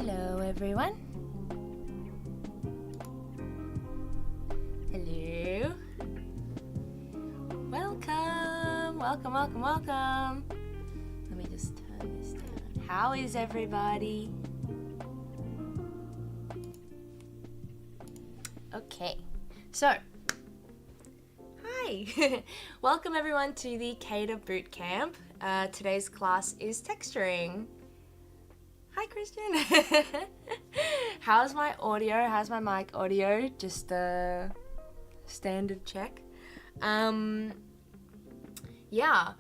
Hello everyone. Hello. Welcome. Let me just turn this down. How is everybody? Okay, so hi. Welcome everyone to the CADA Bootcamp. Today's class is texturing. Hi Christian. How's my audio? How's my mic audio? Just a standard check. Yeah.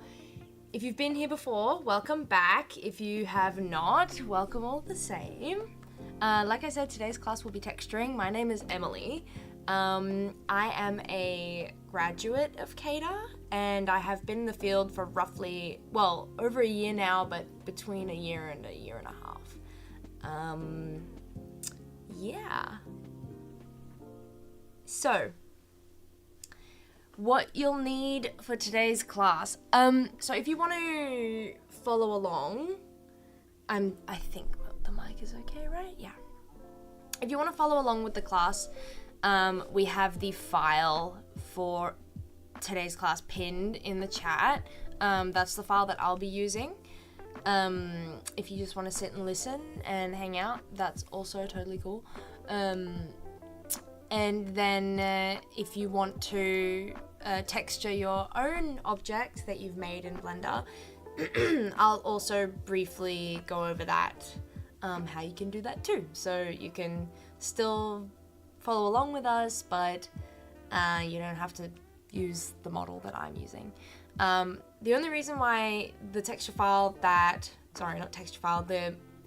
If you've been here before, welcome back. If you have not, welcome all the same. Like I said, today's class will be texturing. My name is Emily. I am a graduate of CADA, and I have been in the field for roughly, over a year now, but between a year and a half. Yeah. So, what you'll need for today's class, so if you want to follow along, I think the mic is okay, right? Yeah. If you want to follow along with the class, we have the file for today's class pinned in the chat. That's the file that I'll be using. If you just want to sit and listen and hang out, that's also totally cool. And then if you want to texture your own object that you've made in Blender, I'll also briefly go over that, how you can do that too. So you can still follow along with us, but you don't have to use the model that I'm using. The only reason why the texture file the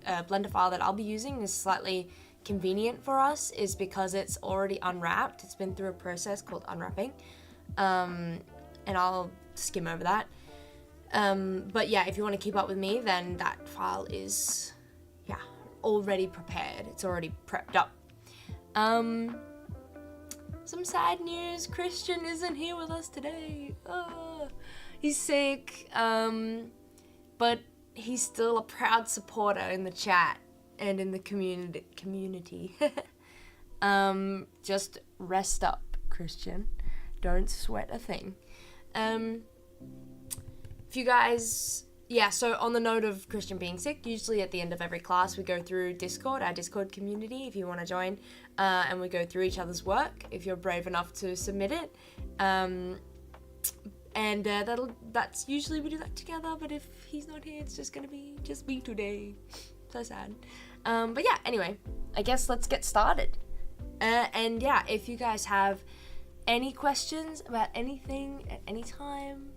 Blender file that I'll be using is slightly convenient for us is because it's already unwrapped. It's been through a process called unwrapping, and I'll skim over that. But yeah, if you want to keep up with me, then that file is already prepared. It's already prepped up. Some sad news, Christian isn't here with us today. He's sick, but he's still a proud supporter in the chat and in the community. Just rest up, Christian. Don't sweat a thing. If you guys, so on the note of Christian being sick, usually at the end of every class we go through Discord, our Discord community, if you want to join, and we go through each other's work, if you're brave enough to submit it. And that's usually we do that together, but if he's not here, it's just gonna be just me today. So sad. But yeah, anyway, I guess let's get started. And yeah, if you guys have any questions about anything at any time,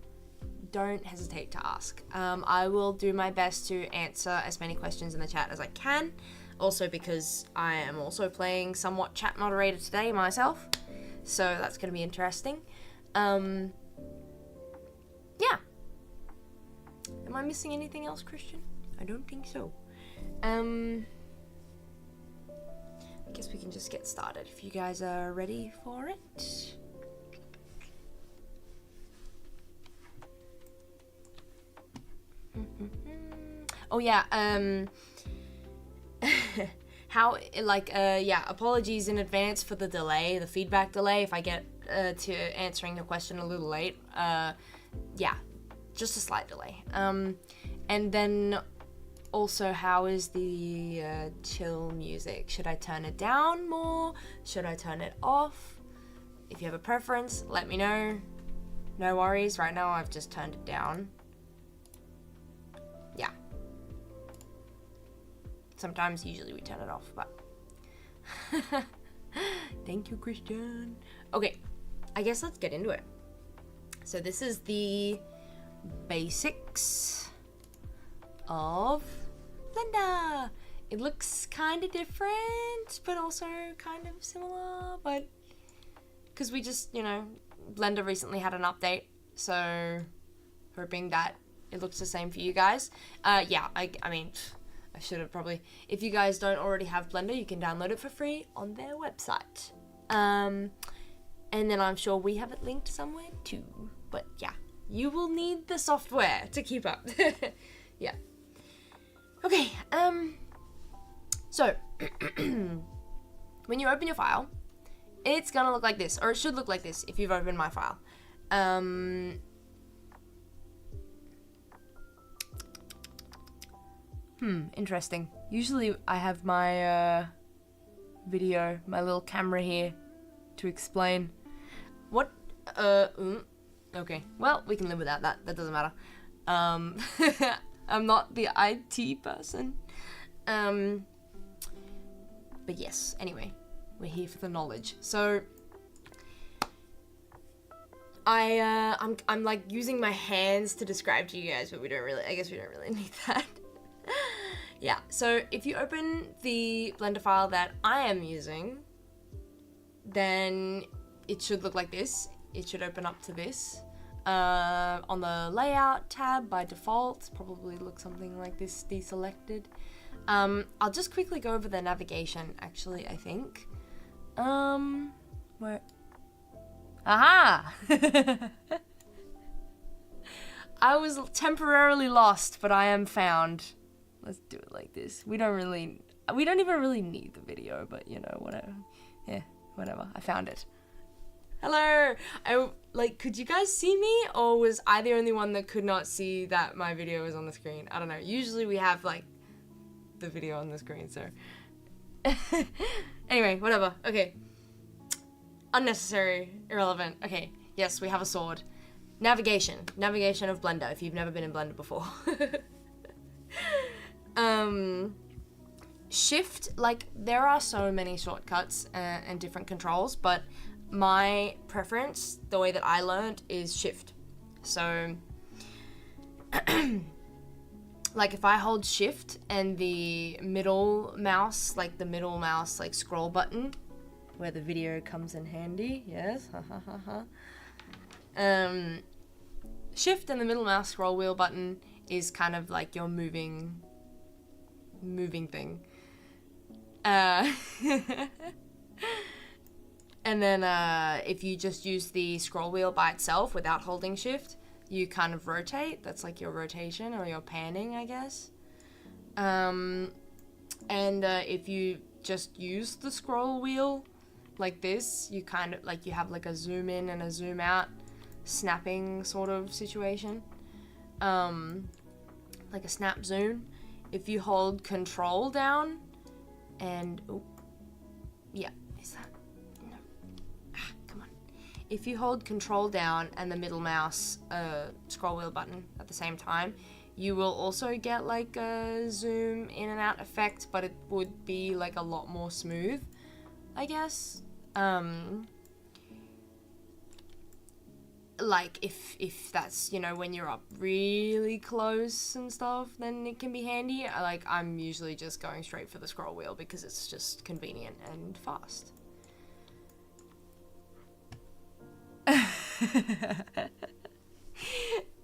don't hesitate to ask. I will do my best to answer as many questions in the chat as I can. Also because I am also playing somewhat chat moderator today myself, so that's gonna be interesting. Yeah. Am I missing anything else, Christian? I don't think so. I guess we can just get started if you guys are ready for it. Oh yeah, apologies in advance for the delay, the feedback delay, if I get to answering the question a little late. Just a slight delay. And then also, how is the chill music? Should I turn it down more? Should I turn it off? If you have a preference, let me know. No worries, right now I've just turned it down. Yeah. Sometimes, usually we turn it off, but... Thank you, Christian. Okay, I guess let's get into it. So this is the basics of Blender. It looks kind of different, but also kind of similar, but because we just, Blender recently had an update, so hoping that it looks the same for you guys. I mean, I should have probably, if you guys don't already have Blender, you can download it for free on their website. And then I'm sure we have it linked somewhere too, but yeah. You will need the software to keep up. Yeah. Okay, So, when you open your file, it's gonna look like this, or it should look like this if you've opened my file. Interesting. Usually I have my video, my little camera here to explain what, okay, well, we can live without that. That doesn't matter. I'm not the IT person. But yes, anyway, we're here for the knowledge. So I'm like using my hands to describe to you guys, but I guess we don't really need that. Yeah, so if you open the Blender file that I am using, then it should look like this. It should open up to this. On the layout tab by default, probably look something like this deselected. I'll just quickly go over the navigation, actually, I think. Where? Aha! I was temporarily lost, but I am found. Let's do it like this. We don't even really need the video, but you know, whatever. Yeah, whatever. I found it. Hello! Could you guys see me? Or was I the only one that could not see that my video was on the screen? I don't know. Usually we have, like, the video on the screen, so. Anyway, whatever. Okay. Unnecessary. Irrelevant. Okay. Yes, we have a sword. Navigation. Navigation of Blender, if you've never been in Blender before. Shift, like, there are so many shortcuts and different controls, but my preference, the way that I learned, is shift. So, like, if I hold shift and the middle mouse, like scroll button, where the video comes in handy, yes, shift and the middle mouse scroll wheel button is kind of like your moving thing. And then if you just use the scroll wheel by itself without holding shift, you kind of rotate. That's like your rotation or your panning, I guess. And if you just use the scroll wheel like this, you kind of like, you have like a zoom in and a zoom out snapping sort of situation. Like a snap zoom. If you hold control down and, yeah, is that? If you hold control down and the middle mouse scroll wheel button at the same time, you will also get like a zoom in and out effect, but it would be like a lot more smooth, I guess. Like if that's, you know, when you're up really close and stuff, then it can be handy. I'm usually just going straight for the scroll wheel because it's just convenient and fast.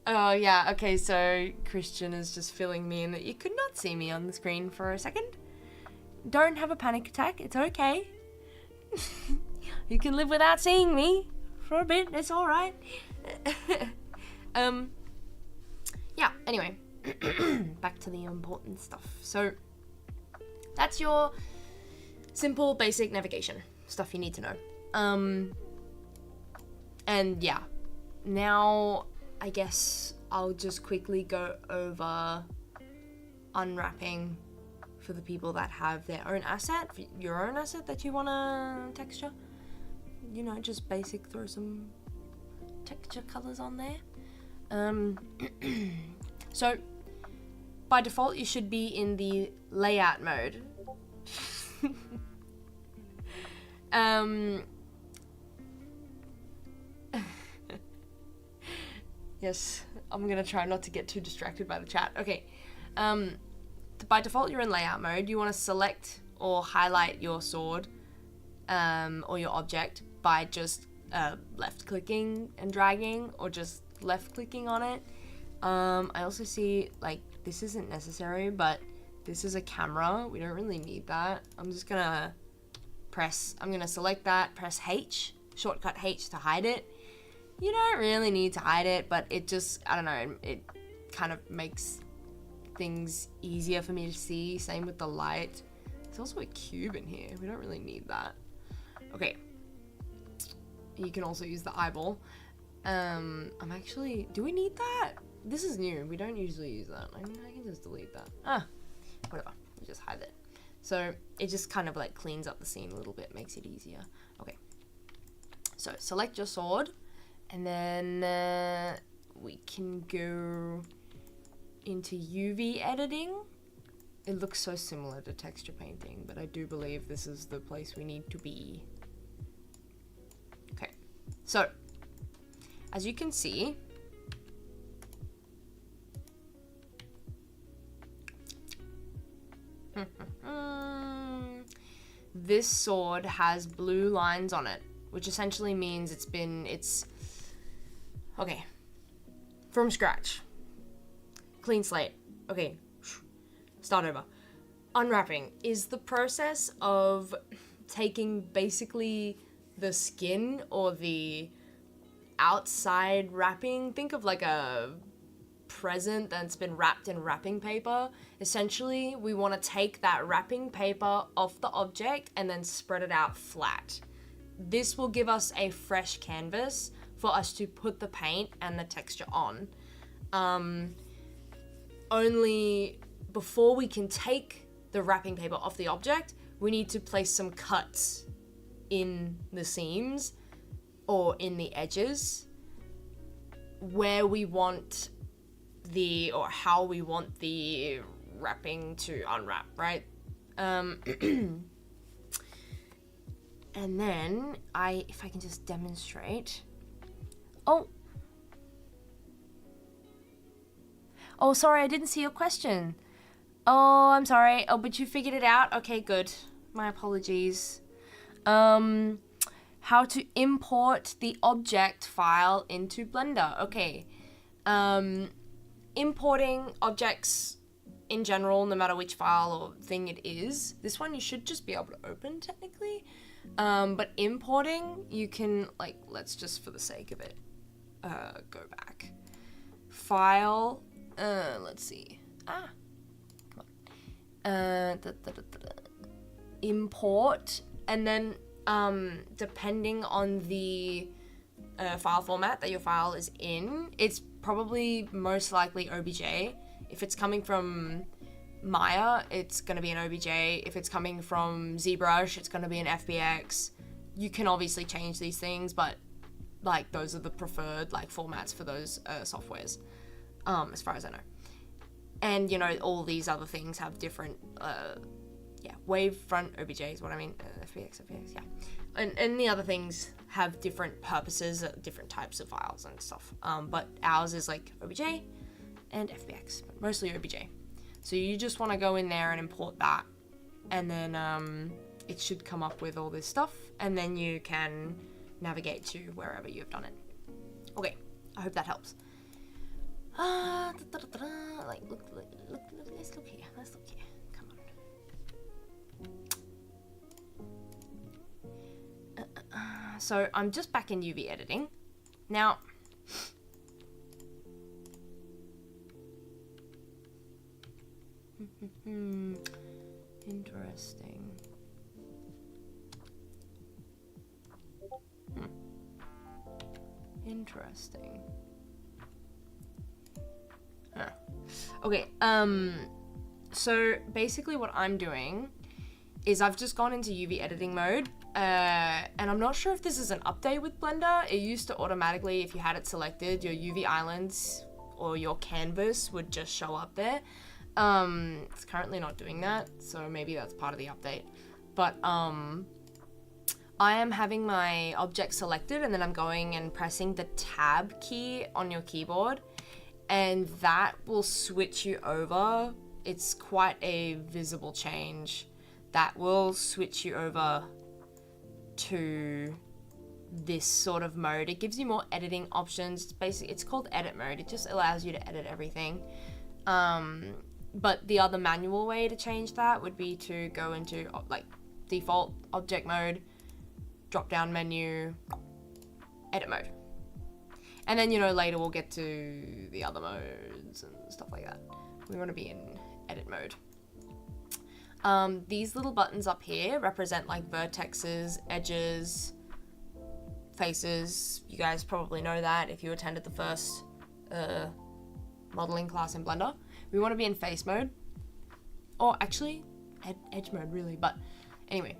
Oh yeah, okay, so Christian is just filling me in that you could not see me on the screen for a second. Don't have a panic attack, it's okay. You can live without seeing me for a bit, it's alright. Yeah, anyway. Back to the important stuff. So, that's your simple, basic navigation. Stuff you need to know. And yeah, now I guess I'll just quickly go over unwrapping for the people that have their own asset, your own asset that you want to texture. You know, just basic, throw some texture colors on there. So by default you should be in the layout mode. Yes, I'm gonna try not to get too distracted by the chat. Okay, by default you're in layout mode. You want to select or highlight your sword or your object by just left clicking and dragging, or just left clicking on it. I also see, like, this isn't necessary, but this is a camera. We don't really need that. I'm just gonna select that, press H, shortcut H to hide it. You don't really need to hide it, but it just, I don't know, it kind of makes things easier for me to see. Same with the light. There's also a cube in here. We don't really need that. Okay. You can also use the eyeball. Do we need that? This is new. We don't usually use that. I can just delete that. Whatever. We'll just hide it. So it just kind of like cleans up the scene a little bit, makes it easier. Okay. So select your sword, and then we can go into UV editing. It looks so similar to texture painting, but I do believe this is the place we need to be. Okay, so as you can see, this sword has blue lines on it, which essentially means it's okay, from scratch, clean slate. Okay, start over. Unwrapping is the process of taking basically the skin or the outside wrapping. Think of like a present that's been wrapped in wrapping paper. Essentially, we want to take that wrapping paper off the object and then spread it out flat. This will give us a fresh canvas for us to put the paint and the texture on. Only before we can take the wrapping paper off the object, we need to place some cuts in the seams or in the edges where we want or how we want the wrapping to unwrap, right? And then if I can just demonstrate. Oh, sorry, I didn't see your question. Oh, I'm sorry. Oh, but you figured it out? Okay, good. My apologies. How to import the object file into Blender. Okay. Importing objects in general, no matter which file or thing it is. This one you should just be able to open, technically. But importing, you can, like, let's just, for the sake of it, go back. File, let's see. Import, and then depending on the file format that your file is in, it's probably most likely OBJ. If it's coming from Maya, it's going to be an OBJ. If it's coming from ZBrush, it's going to be an FBX. You can obviously change these things, but like those are the preferred like formats for those softwares, as far as I know. And, you know, all these other things have different, wavefront OBJ is what I mean, FBX, yeah. And the other things have different purposes, different types of files and stuff. But ours is like OBJ and FBX, but mostly OBJ. So you just want to go in there and import that, and then it should come up with all this stuff, and then you can navigate to wherever you've done it. Okay, I hope that helps. Like, look, let's look here. Come on. So I'm just back in UV editing. Now, interesting. Interesting. Okay, so basically what I'm doing is I've just gone into UV editing mode, and I'm not sure if this is an update with Blender. It used to automatically, if you had it selected, your UV islands or your canvas would just show up there. It's currently not doing that, so maybe that's part of the update. But I am having my object selected, and then I'm going and pressing the tab key on your keyboard, and that will switch you over. It's quite a visible change. That will switch you over to this sort of mode. It gives you more editing options. It's called edit mode. It just allows you to edit everything. But the other manual way to change that would be to go into like default object mode, drop down menu, edit mode. And then, you know, later we'll get to the other modes and stuff like that. We want to be in edit mode. These little buttons up here represent like vertexes, edges, faces. You guys probably know that if you attended the first modeling class in Blender. We want to be in face mode, or actually edge mode really, but anyway,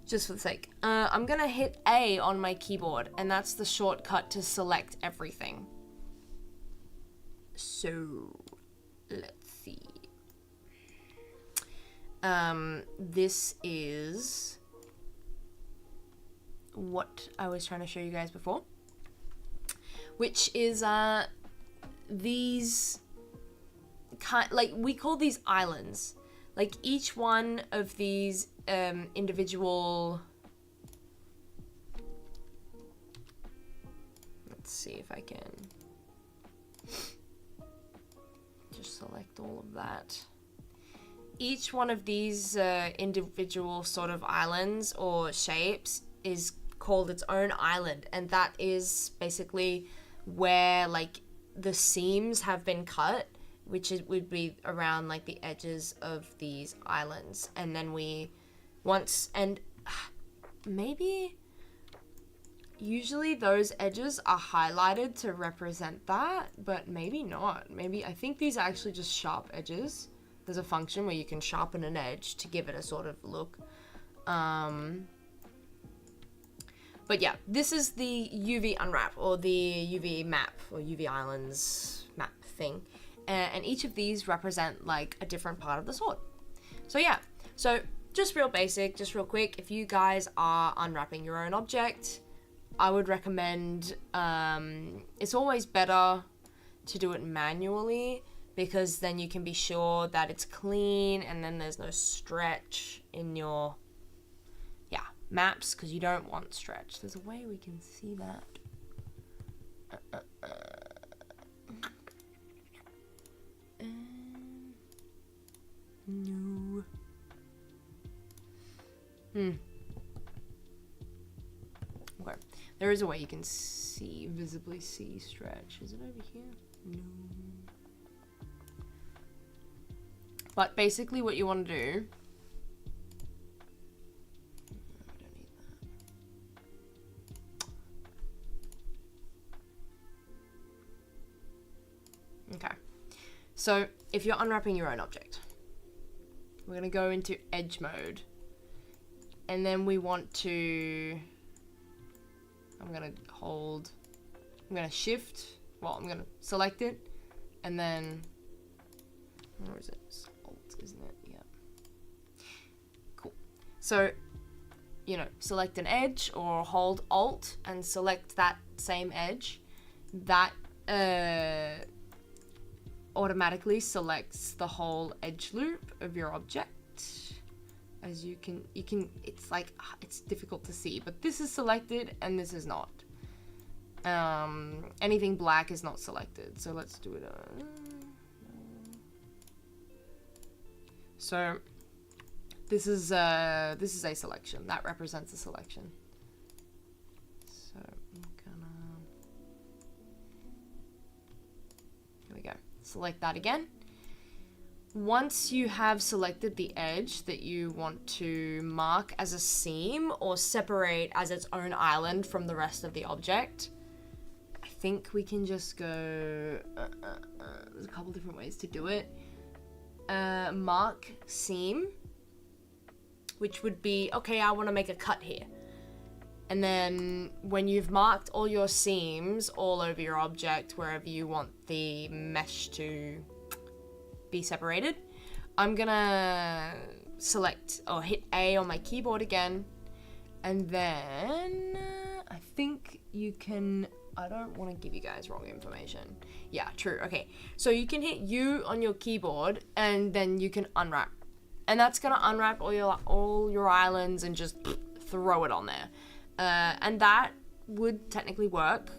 just for the sake. I'm gonna hit A on my keyboard, and that's the shortcut to select everything. So let's see. This is what I was trying to show you guys before, which is these like we call these islands. Like each one of these individual, let's see if I can just select all of that. Each one of these individual sort of islands or shapes is called its own island, and that is basically where like the seams have been cut, which would be around like the edges of these islands. And then maybe usually those edges are highlighted to represent that, but maybe not. Maybe I think these are actually just sharp edges. There's a function where you can sharpen an edge to give it a sort of look. But yeah, this is the UV unwrap, or the UV map, or UV islands map thing. And each of these represent like a different part of the sword. So yeah, so just real basic, just real quick, if you guys are unwrapping your own object, I would recommend, it's always better to do it manually, because then you can be sure that it's clean and then there's no stretch in your, maps, because you don't want stretch. There's a way we can see that. No. Okay. There is a way you can visibly see stretch. Is it over here? No. But basically what you want to do, I don't need that. Okay. So if you're unwrapping your own object, we're going to go into edge mode, and then we want to, I'm going to shift, I'm going to select it, and then, where is it? It's Alt, isn't it? Yeah. Cool. So, select an edge, or hold Alt and select that same edge. That automatically selects the whole edge loop of your object. As you can, it's like, it's difficult to see, but this is selected and this is not. Anything black is not selected, so let's do it. So this is a selection that represents a selection. So I'm gonna, here we go. Select that again. Once you have selected the edge that you want to mark as a seam or separate as its own island from the rest of the object, I think we can just go, there's a couple different ways to do it. Mark seam, which would be, okay, I want to make a cut here. And then when you've marked all your seams all over your object, wherever you want the mesh to be separated, I'm gonna select or hit A on my keyboard again, and then I think you can, I don't want to give you guys wrong information. Yeah, true. Okay, so you can hit U on your keyboard, and then you can unwrap, and that's gonna unwrap all your islands and just throw it on there. And that would technically work.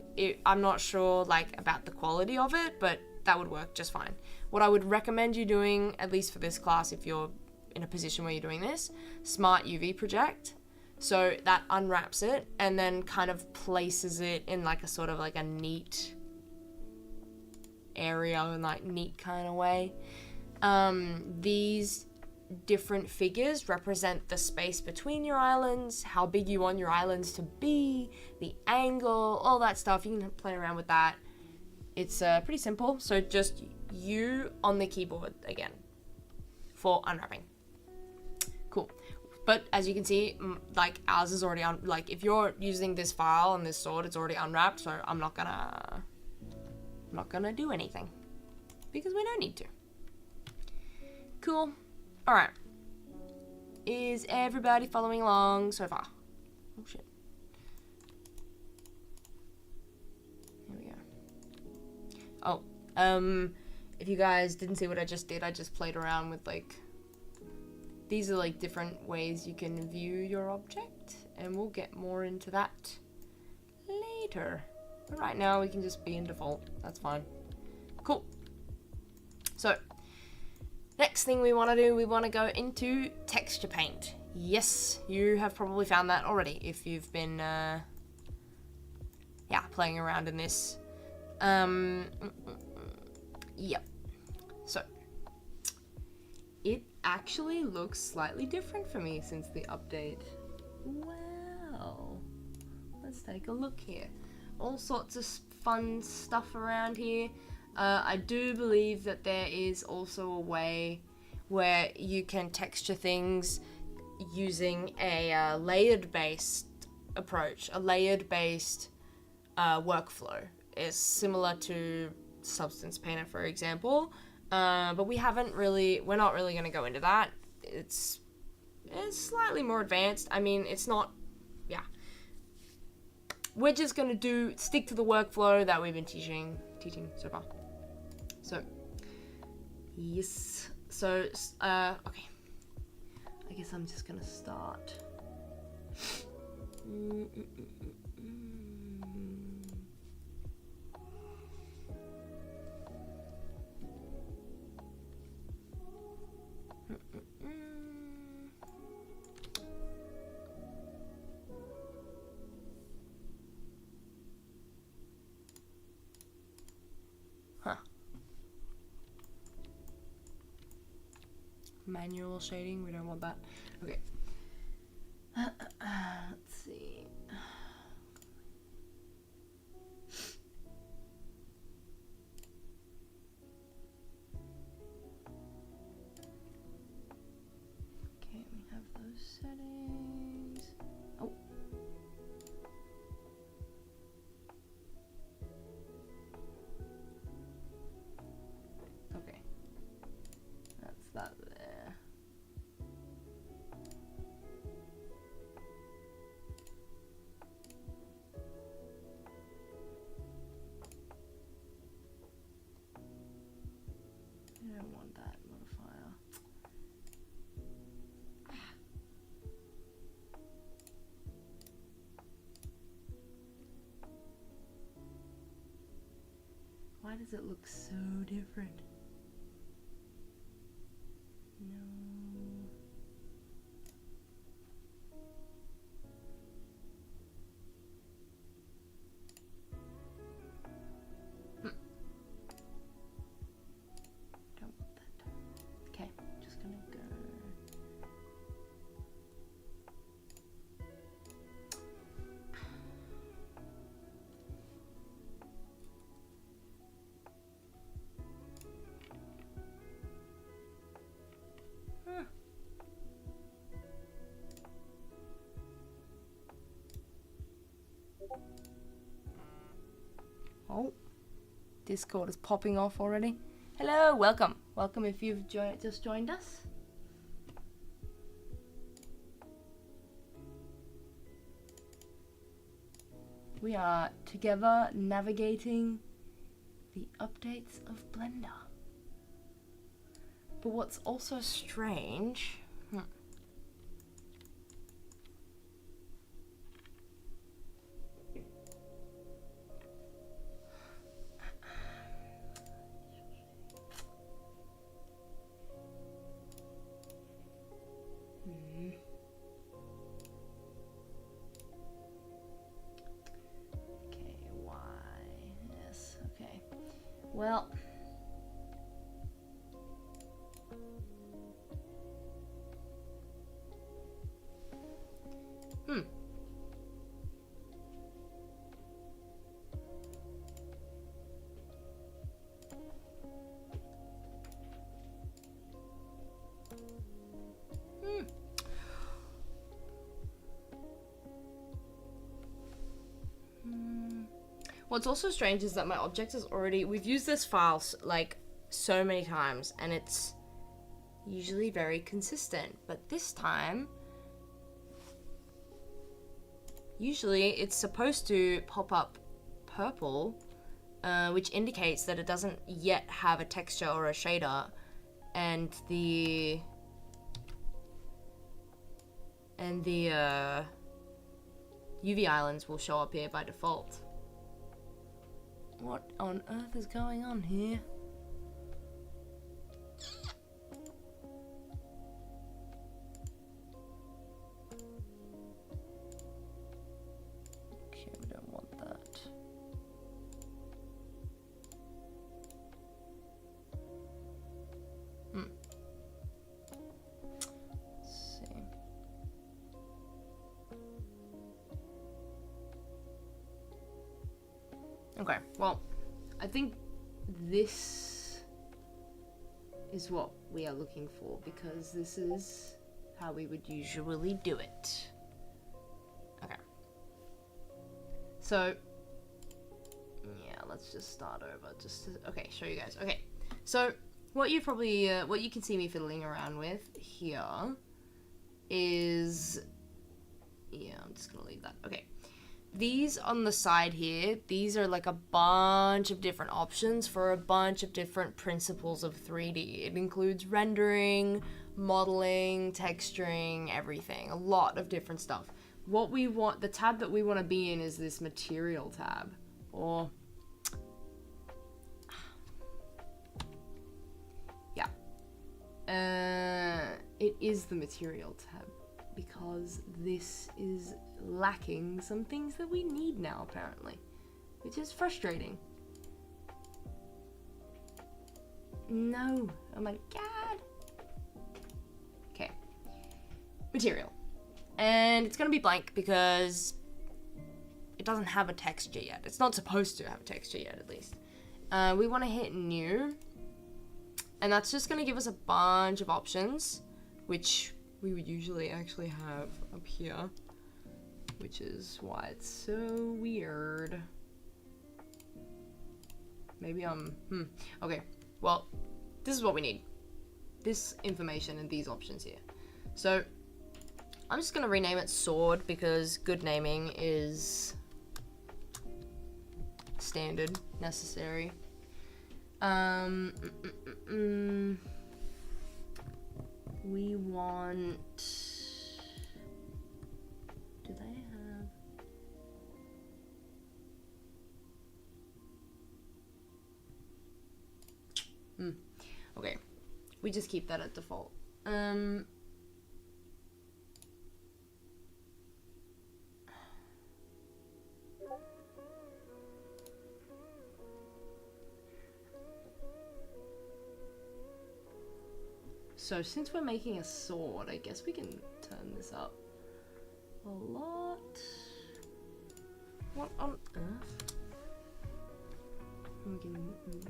I'm not sure about the quality of it, but that would work just fine. What I would recommend you doing, at least for this class, if you're in a position where you're doing this, Smart UV Project. So that unwraps it and then kind of places it in a sort of a neat area, neat kind of way. These different figures represent the space between your islands, how big you want your islands to be, the angle, all that stuff. You can play around with that. It's pretty simple. So just U on the keyboard again for unwrapping. Cool. But as you can see, like ours is already on, like if you're using this file and this sword, it's already unwrapped. So I'm not gonna do anything because we don't need to. Cool. All right. Is everybody following along so far? Oh shit. Here we go. Oh, if you guys didn't see what I just did, I just played around with like, these are like different ways you can view your object, and we'll get more into that later. But right now we can just be in default. That's fine. Cool. So, next thing we want to do, we want to go into texture paint. Yes, you have probably found that already if you've been, playing around in this. Yep. So, it actually looks slightly different for me since the update. Wow. Let's take a look here. All sorts of fun stuff around here. I do believe that there is also a way where you can texture things using a layered-based approach. A layered-based workflow is similar to Substance Painter, for example. But we're not really going to go into that. It's slightly more advanced. I mean, it's not, We're just going to stick to the workflow that we've been teaching so far. So, yes. So, okay. I guess I'm just going to start. Manual shading, we don't want that. Okay. Let's see. Okay, we have those settings. Oh. Okay. That's that there. I don't want that modifier. Why does it look so different? No. Don't want that. Okay, just gonna go. Oh, Discord is popping off already. Hello, welcome. Welcome if you've just joined us. We are together navigating the updates of Blender. But what's also strange... Okay, why? Yes, okay. Well... What's also strange is that my object is already, we've used this file like so many times and it's usually very consistent, but this time, usually it's supposed to pop up purple, which indicates that it doesn't yet have a texture or a shader, and the UV islands will show up here by default. What on earth is going on here? Okay, we don't want that. Let's see. Okay, well, I think this is what we are looking for, because this is how we would usually do it. Okay. So, yeah, let's just start over. Okay, show you guys. Okay, so what you probably, what you can see me fiddling around with here is, yeah, I'm just gonna leave that. Okay. These on the side here, these are like a bunch of different options for a bunch of different principles of 3D. It includes rendering, modeling, texturing, everything. A lot of different stuff. What we want, the tab that we want to be in is this material tab. Or, yeah. It is the material tab, because this is lacking some things that we need now, apparently, which is frustrating. No, oh my god. Okay, material, and it's gonna be blank because it doesn't have a texture yet. It's not supposed to have a texture yet, at least. We want to hit new, and that's just gonna give us a bunch of options, which we would usually actually have up here, which is why it's so weird. Maybe okay, well, this is what we need. This information and these options here. So I'm just gonna rename it sword, because good naming is standard, necessary. We want, do they have, okay, we just keep that at default. So since we're making a sword, I guess we can turn this up a lot. What on earth? We can, let's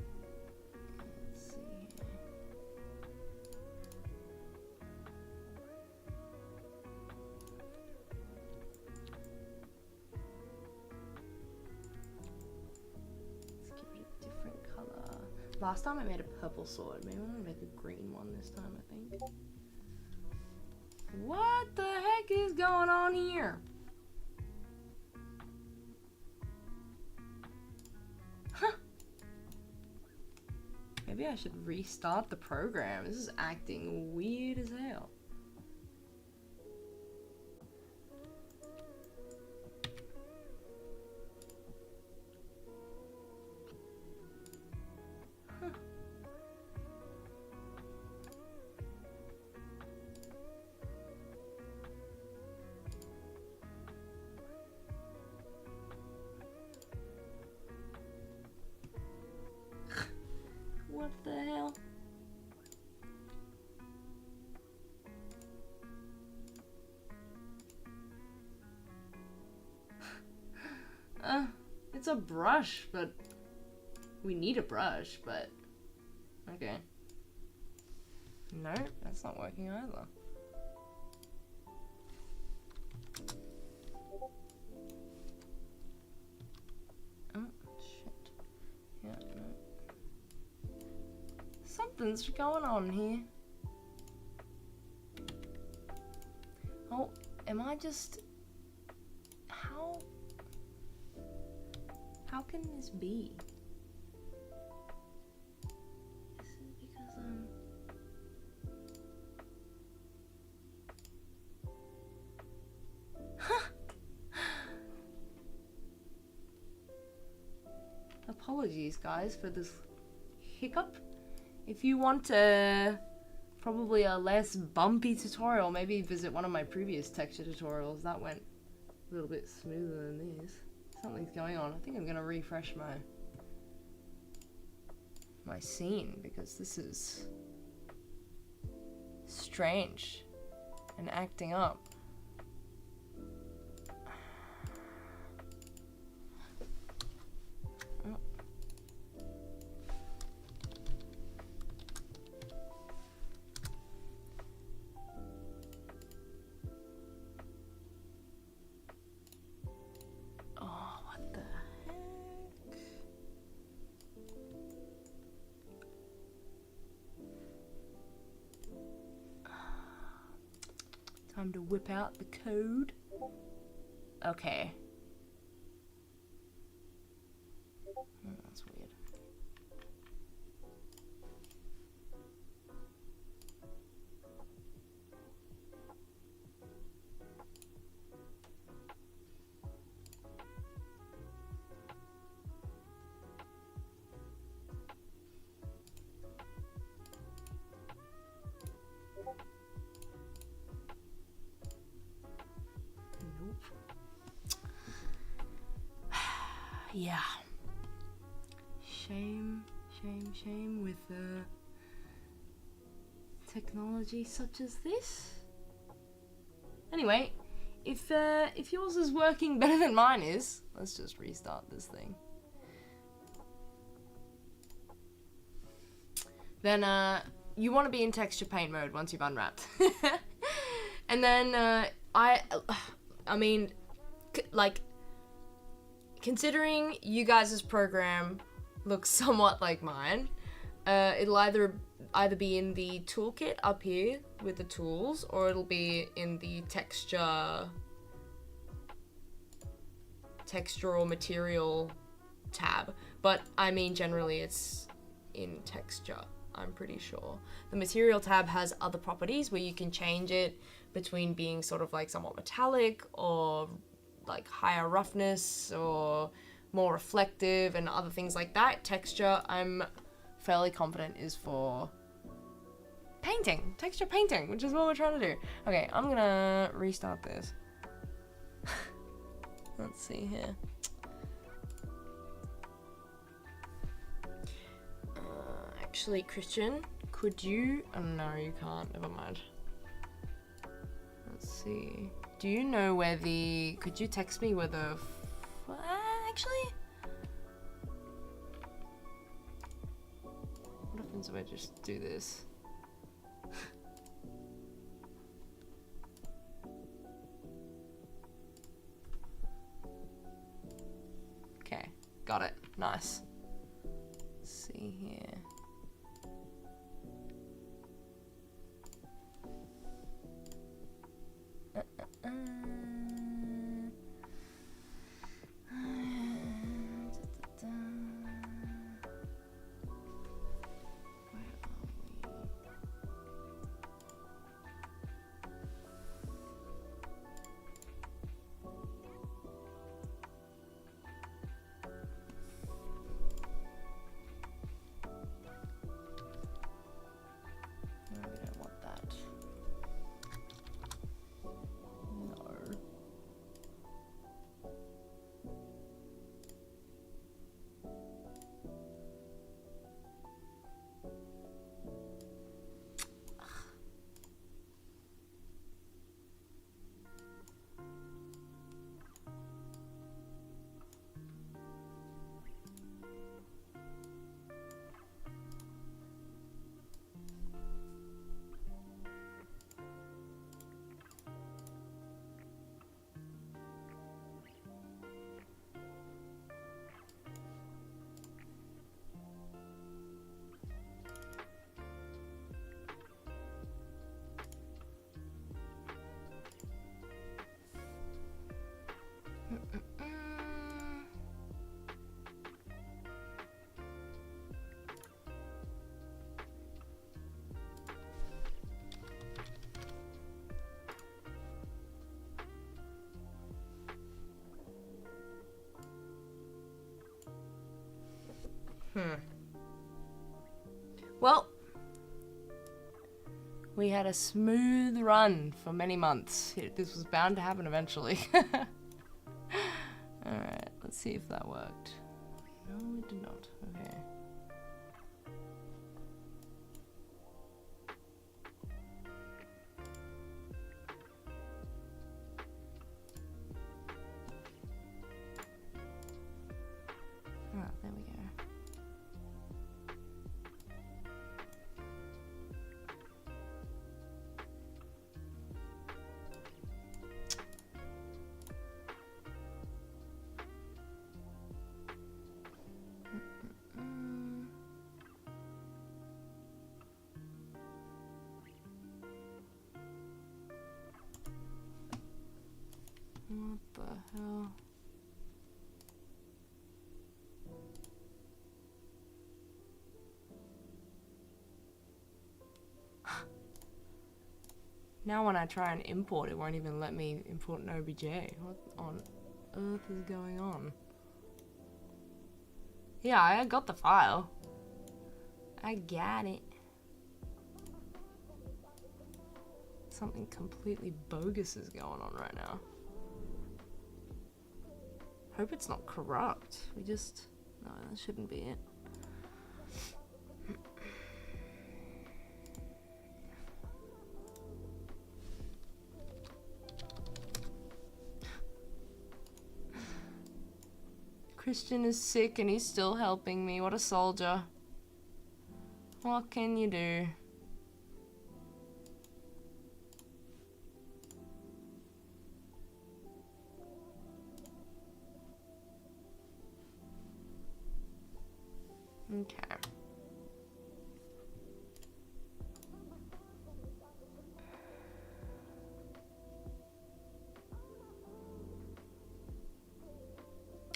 see here. Let's give it a different color. Last time I made a purple sword. Maybe I'm gonna make a green one this time, I think. What the heck is going on here? Huh. Maybe I should restart the program. This is acting weird as hell. What the hell? It's a brush, but we need a brush, but okay. No, that's not working either. Oh, Something's going on here. Oh, am I just... How can this be? Is it because Apologies, guys, for this hiccup. If you want probably a less bumpy tutorial, maybe visit one of my previous texture tutorials. That went a little bit smoother than this. Something's going on. I think I'm gonna refresh my scene because this is strange and acting up. Time to whip out the code. Okay. That's weird. Yeah. Shame with technology such as this. Anyway, if yours is working better than mine is, let's just restart this thing. Then you want to be in texture paint mode once you've unwrapped. And then I mean, like, considering you guys' program looks somewhat like mine, it'll either be in the toolkit up here with the tools, or it'll be in the texture or material tab. But I mean, generally it's in texture, I'm pretty sure. The material tab has other properties where you can change it between being sort of like somewhat metallic or like higher roughness or more reflective and other things like that. Texture, I'm fairly confident, is for painting, texture painting, which is what we're trying to do. Okay, I'm gonna restart this. Let's see here. Actually, Christian, could you... Oh, no, you can't. Never mind. Let's see. Do you know where the... Could you text me where the... Actually... What happens if I just do this? Okay, got it. Nice. Let's see here. Well, we had a smooth run for many months. This was bound to happen eventually. Alright, let's see if that worked. No, it did not. Okay. Ah, there we go. What the hell? Now when I try and import, it won't even let me import an OBJ. What on earth is going on? Yeah, I got the file. I got it. Something completely bogus is going on right now. Hope it's not corrupt. We just... No, that shouldn't be it. Christian is sick and he's still helping me. What a soldier. What can you do? Okay.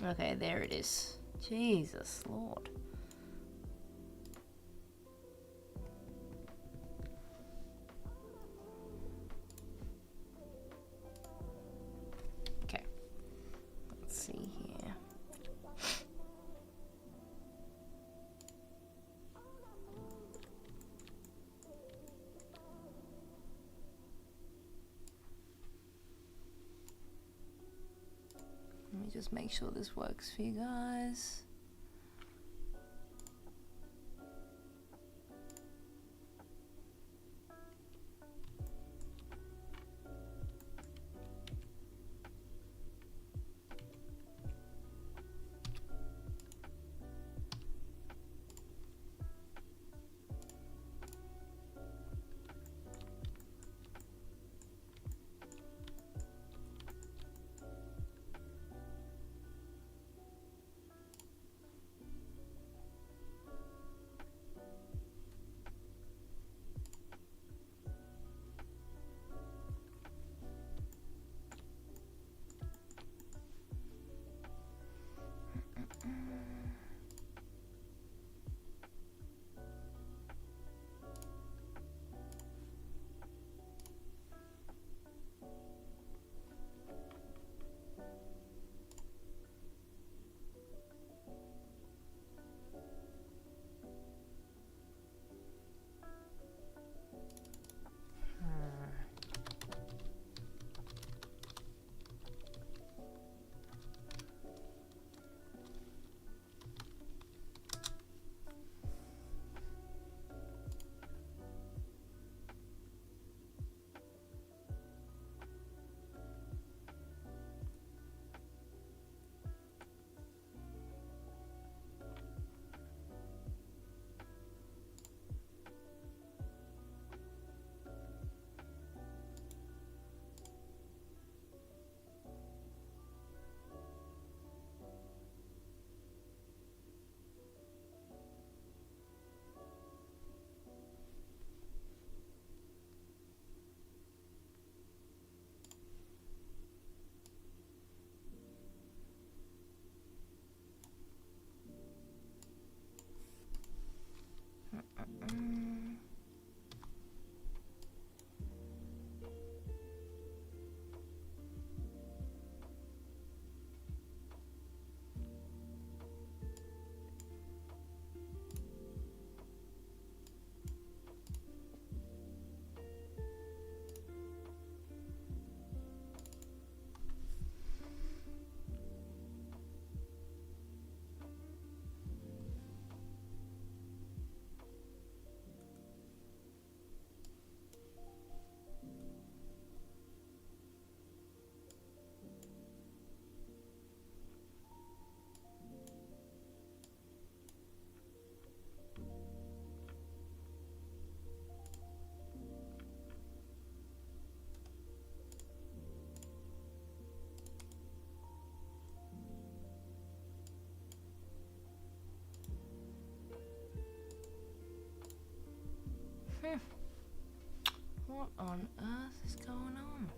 Okay, there it is. Jesus Lord. Okay. Let's see here. Let me just make sure this works for you guys. What on earth is going on?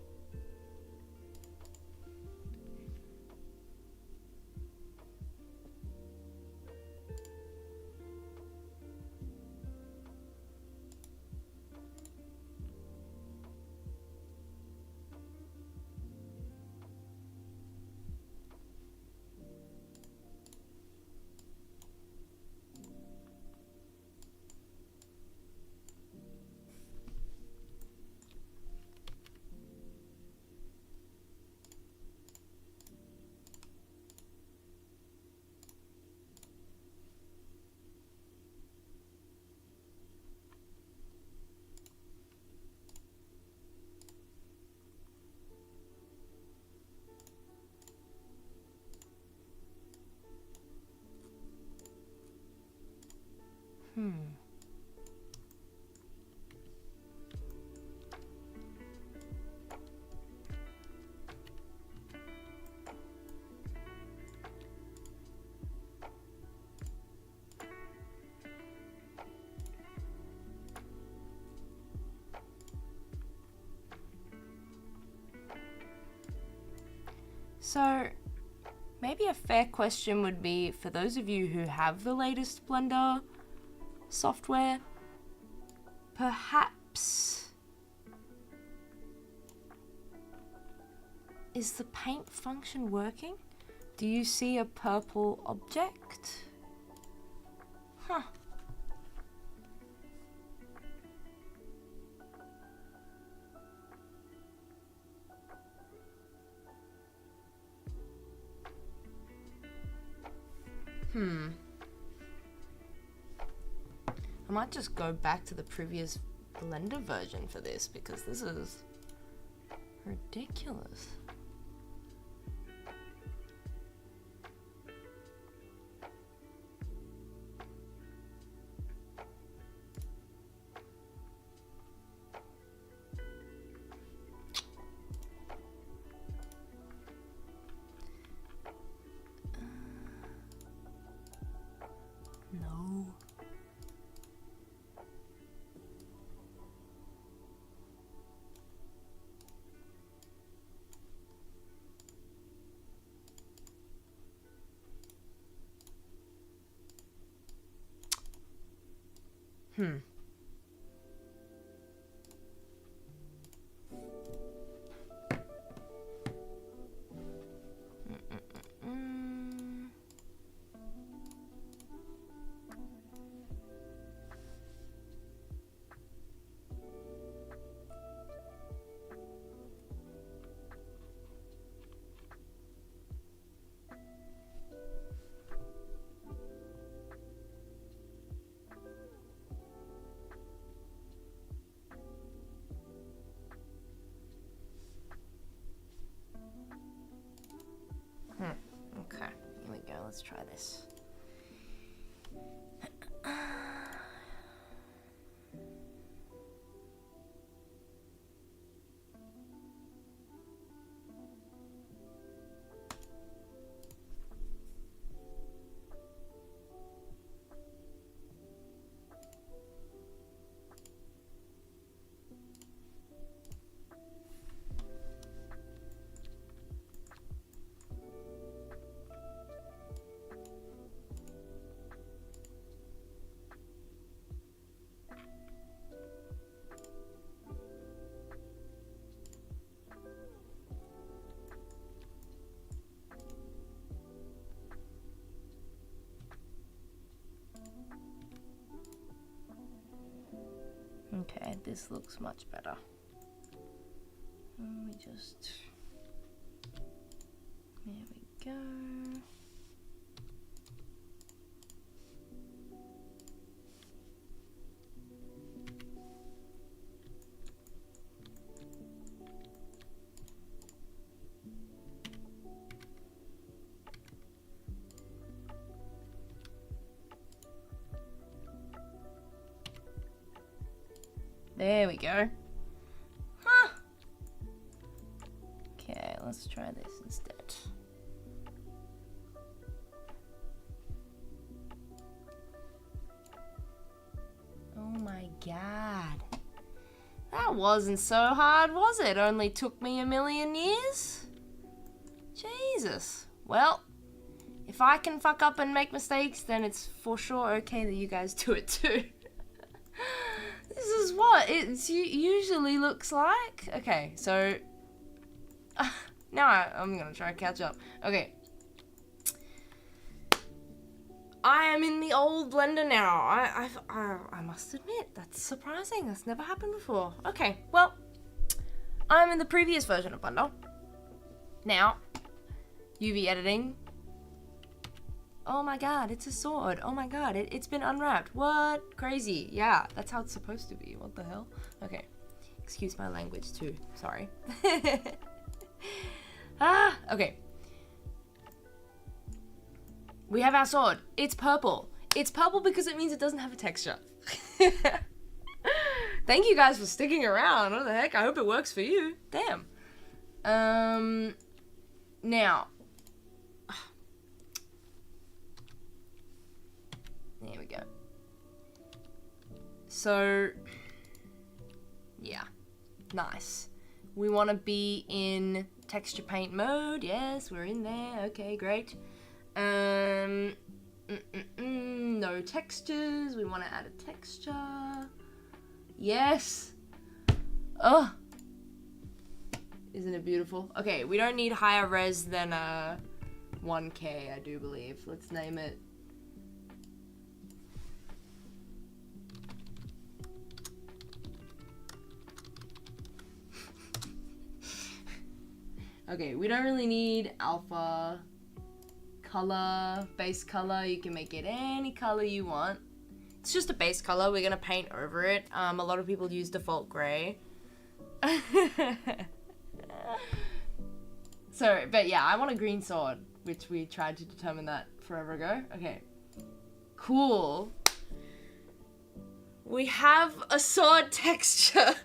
So, maybe a fair question would be, for those of you who have the latest Blender software, perhaps, is the paint function working? Do you see a purple object? Huh. I might just go back to the previous Blender version for this, because this is ridiculous. No. Okay, here we go. Let's try this. Okay, this looks much better. Let me just... There we go. There we go. Huh. Okay, let's try this instead. Oh my god. That That wasn't so hard, was it? Only took me a million years? Jesus. Well, if I can fuck up and make mistakes, then it's for sure okay that you guys do it too. This is what it usually looks like. Okay, so now I'm gonna try to catch up. Okay. I am in the old Blender now. I must admit, that's surprising. That's never happened before. Okay, well, I'm in the previous version of Blender. Now, UV editing. Oh my god, it's a sword. Oh my god, it's been unwrapped. What? Crazy. Yeah, that's how it's supposed to be. What the hell? Okay. Excuse my language too. Sorry. Okay. We have our sword. It's purple. It's purple because it means it doesn't have a texture. Thank you guys for sticking around. What the heck? I hope it works for you. Damn. Now. There we go. So, yeah. Nice. We want to be in texture paint mode. Yes, we're in there. Okay, great. No textures. We want to add a texture. Yes. Oh. Isn't it beautiful? Okay, we don't need higher res than 1K, I do believe. Let's name it. Okay, we don't really need alpha. Color, base color, you can make it any color you want. It's just a base color, we're gonna paint over it. A lot of people use default gray. So, but yeah, I want a green sword, which we tried to determine that forever ago. Okay, cool. We have a sword texture.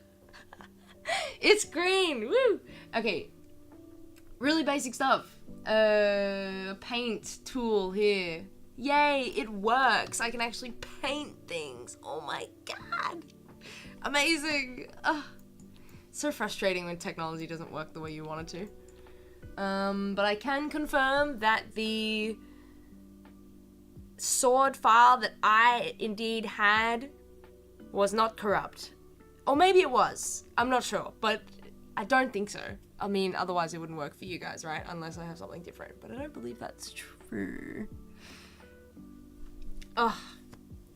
It's green, woo! Okay, really basic stuff. Paint tool here. Yay, it works. I can actually paint things. Oh my god. Amazing. So frustrating when technology doesn't work the way you want it to. But I can confirm that the sword file that I indeed had was not corrupt. Or maybe it was. I'm not sure, but I don't think so. I mean, otherwise it wouldn't work for you guys, right? Unless I have something different. But I don't believe that's true. Oh,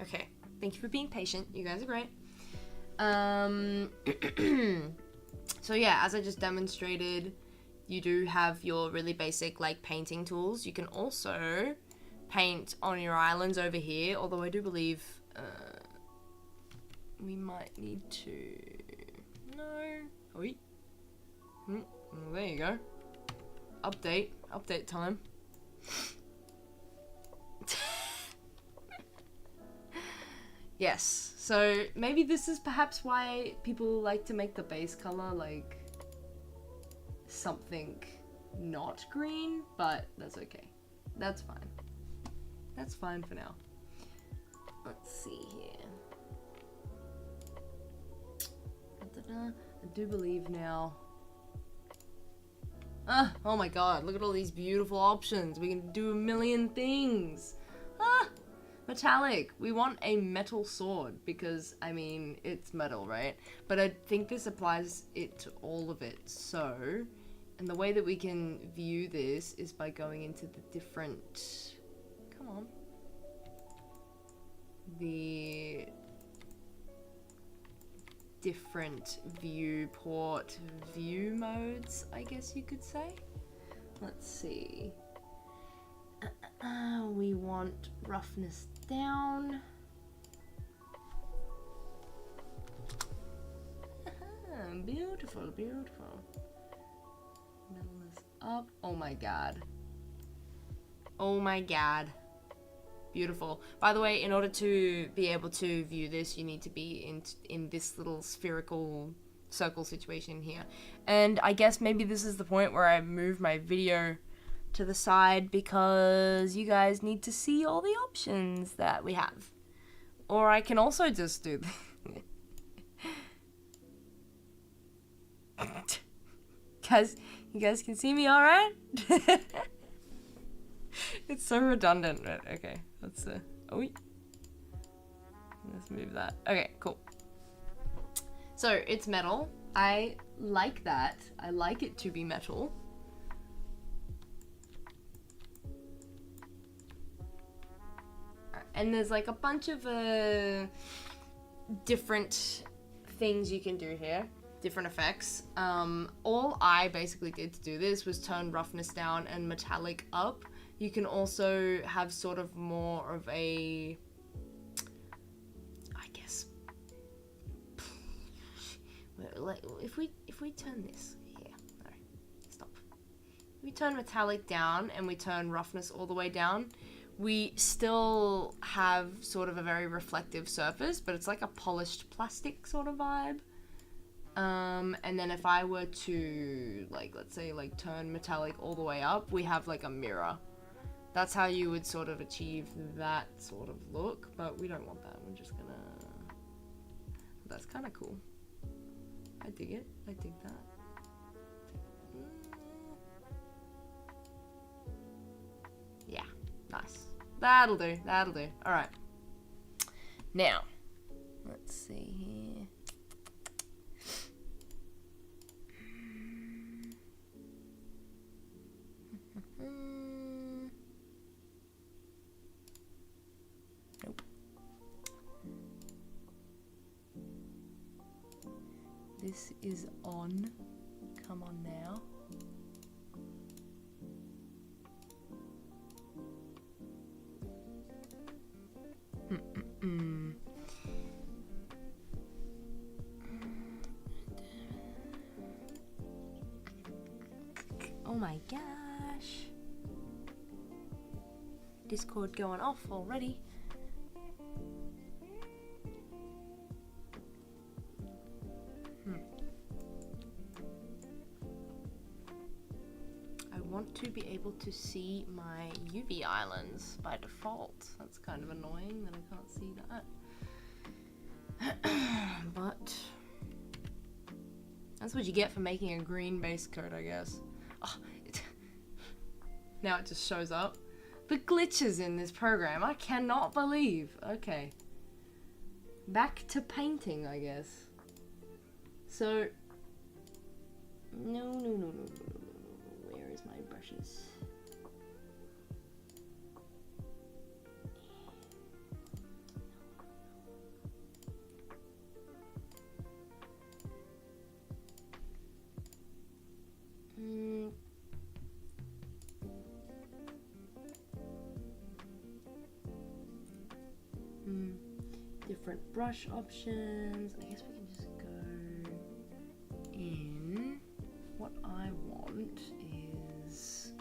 okay. Thank you for being patient. You guys are great. So yeah, as I just demonstrated, you do have your really basic like painting tools. You can also paint on your islands over here, although I do believe we might need to... No. Wait. Well, there you go. Update time. Yes, so maybe this is perhaps why people like to make the base color like something not green, but that's okay. That's fine. That's fine for now. Let's see here. I do believe now. Oh my god, look at all these beautiful options. We can do a million things. Metallic. We want a metal sword because, I mean, it's metal, right? But I think this applies it to all of it. So, and the way that we can view this is by going into the different... Come on. The different viewport view modes, I guess you could say. Let's see. We want roughness down. Beautiful, beautiful. Metal is up. Oh my god. Oh my god. Beautiful. By the way, in order to be able to view this, you need to be in this little spherical circle situation here. And I guess maybe this is the point where I move my video to the side because you guys need to see all the options that we have. Or I can also just do You guys can see me all right? It's so redundant, but okay. Let's move that. Okay, cool. So it's metal. I like that. I like it to be metal. And there's like a bunch of different things you can do here, different effects. All I basically did to do this was turn roughness down and metallic up. You can also have sort of more of a, I guess, like if we turn this here, no, stop. We turn metallic down and we turn roughness all the way down. We still have sort of a very reflective surface, but it's like a polished plastic sort of vibe. And then if I were to, like, let's say, like, turn metallic all the way up, we have, like, a mirror. That's how you would sort of achieve that sort of look, but we don't want that. We're just gonna... That's kind of cool. I dig it. I dig that. Yeah, nice. That'll do. That'll do. All right. Now, let's see here. Nope. This is on. Come on now. Oh my gosh. Discord going off already. I want to be able to see my UV islands by default. That's kind of annoying that I can't see that. But that's what you get for making a green base coat, I guess. Oh, now it just shows up. The glitches in this program, I cannot believe. Okay. Back to painting, I guess. So, no. Where is my brushes? Different brush options. I guess we can just go in. What I want is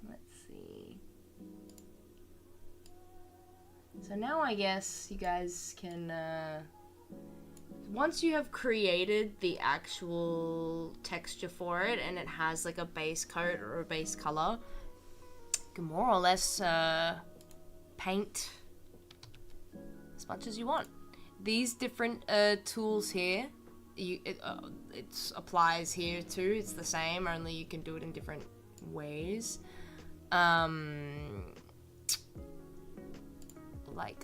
let's see. So now I guess you guys can once you have created the actual texture for it and it has like a base coat or a base color, you can more or less paint as much as you want. These different tools here, it applies here too. It's the same, only you can do it in different ways. Like,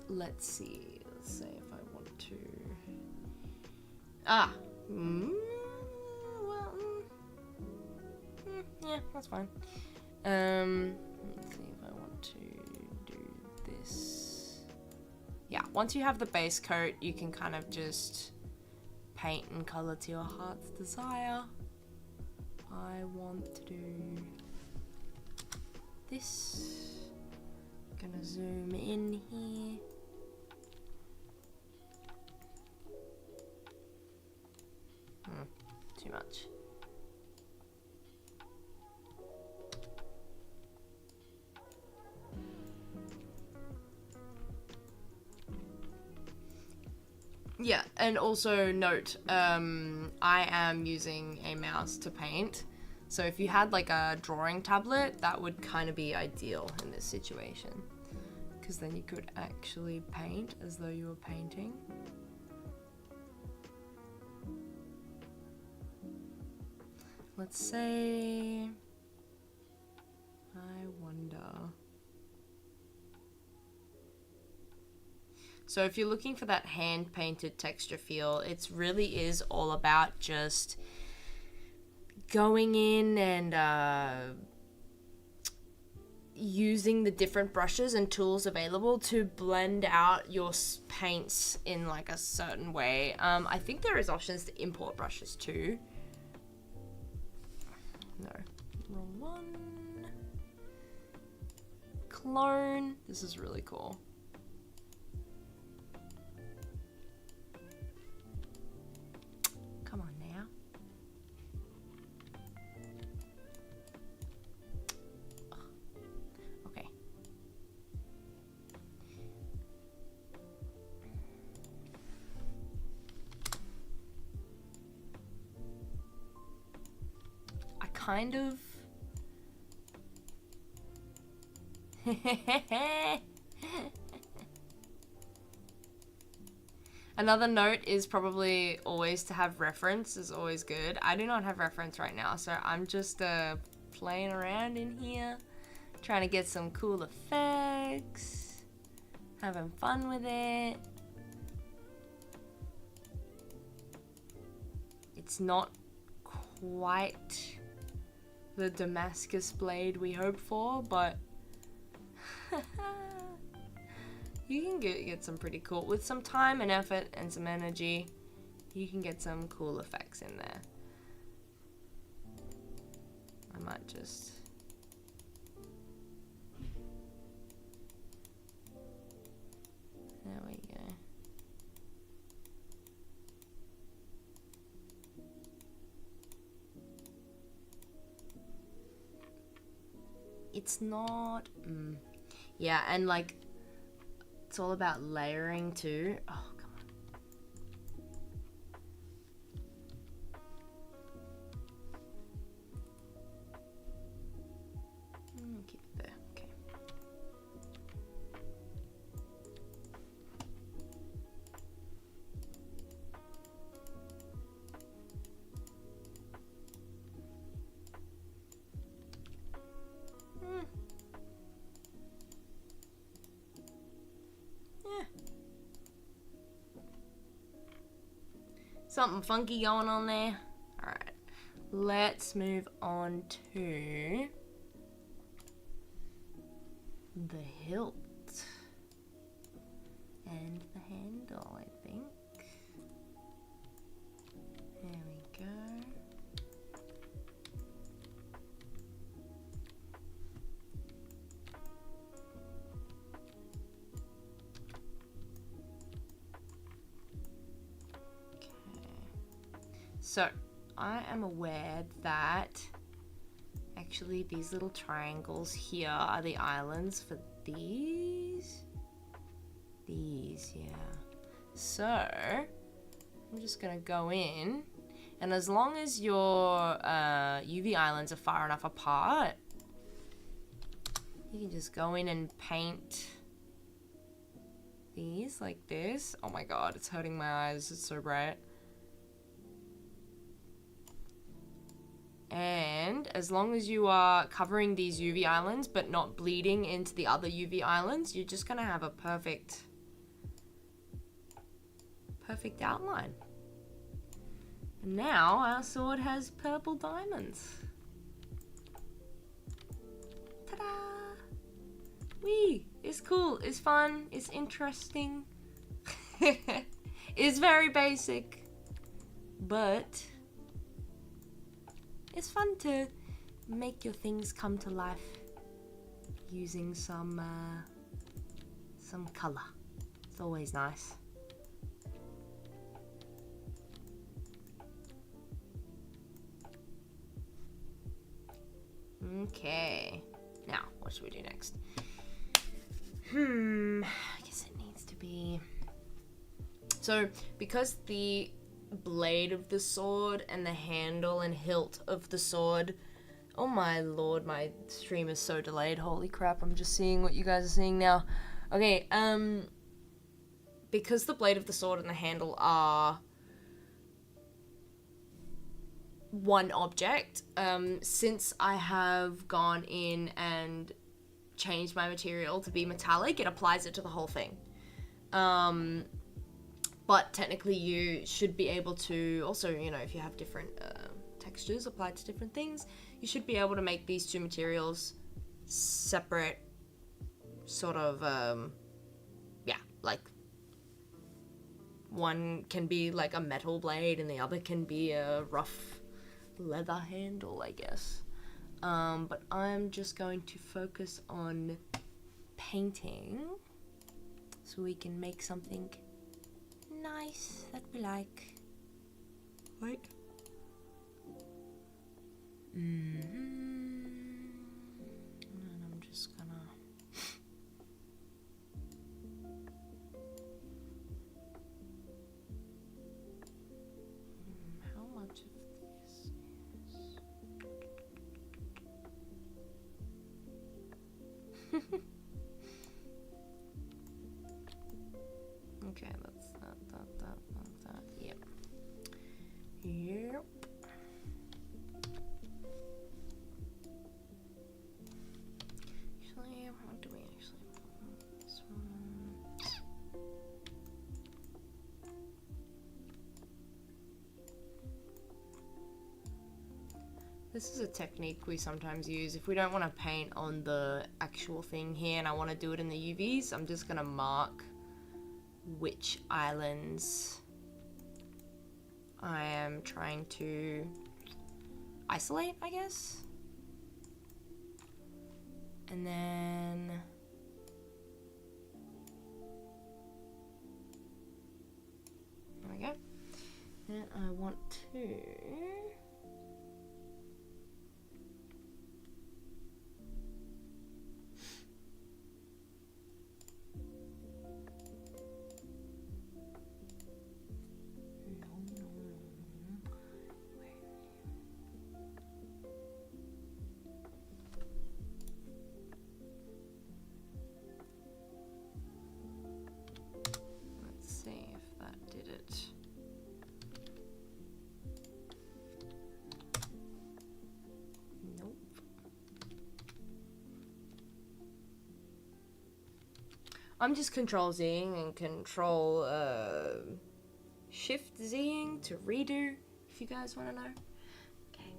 let's see. Let's say if I want to. Yeah, that's fine. Let's see if I want to do this. Yeah, once you have the base coat, you can kind of just paint and color to your heart's desire. I want to do this. Gonna zoom in here. Too much. Yeah, and also note, I am using a mouse to paint, So if you had like a drawing tablet, that would kind of be ideal in this situation, because then you could actually paint as though you were painting. Let's say, I wonder. So if you're looking for that hand painted texture feel, it really is all about just going in and using the different brushes and tools available to blend out your paints in like a certain way. I think there is options to import brushes too. No, wrong one. Clone. This is really cool. Come on now. Okay. I kind of Another note is probably always to have reference is always good. I do not have reference right now, so I'm just playing around in here, trying to get some cool effects, having fun with it. It's not quite the Damascus blade we hoped for, but you can get some pretty cool, with some time and effort and some energy, you can get some cool effects in there. I might just... There we go. It's not... Yeah, and like, it's all about layering too. Oh, come on. Keep it there, okay. Something funky going on there. Alright, let's move on to the hilt and the handle, I think. There we go. So, I am aware that actually these little triangles here are the islands for these. These, yeah. So, I'm just gonna go in, and as long as your UV islands are far enough apart, you can just go in and paint these like this. Oh my god, it's hurting my eyes, it's so bright. And as long as you are covering these UV islands but not bleeding into the other UV islands, you're just gonna have a perfect outline. And now our sword has purple diamonds. Ta-da! Whee! It's cool, it's fun, it's interesting. It's very basic, but it's fun to make your things come to life using some color. It's always nice. Okay. Now, what should we do next? I guess it needs to be... So, because the blade of the sword and the handle and hilt of the sword Oh my lord, my stream is so delayed. Holy crap, I'm just seeing what you guys are seeing now. Okay, because the blade of the sword and the handle are one object, since I have gone in and changed my material to be metallic, it applies it to the whole thing. But technically you should be able to also, you know, if you have different textures applied to different things, you should be able to make these two materials separate, sort of, yeah, like one can be like a metal blade and the other can be a rough leather handle, I guess. But I'm just going to focus on painting so we can make something nice that we like. Right? And I'm just gonna how much of this is okay, that's that. Yep. Actually, what do we actually want? This one. This is a technique we sometimes use. If we don't want to paint on the actual thing here and I want to do it in the UVs, I'm just going to mark which islands I am trying to isolate, I guess. And then there we go. Then I want to I'm just Control Zing and Control Shift Zing to redo, if you guys want to know. Okay.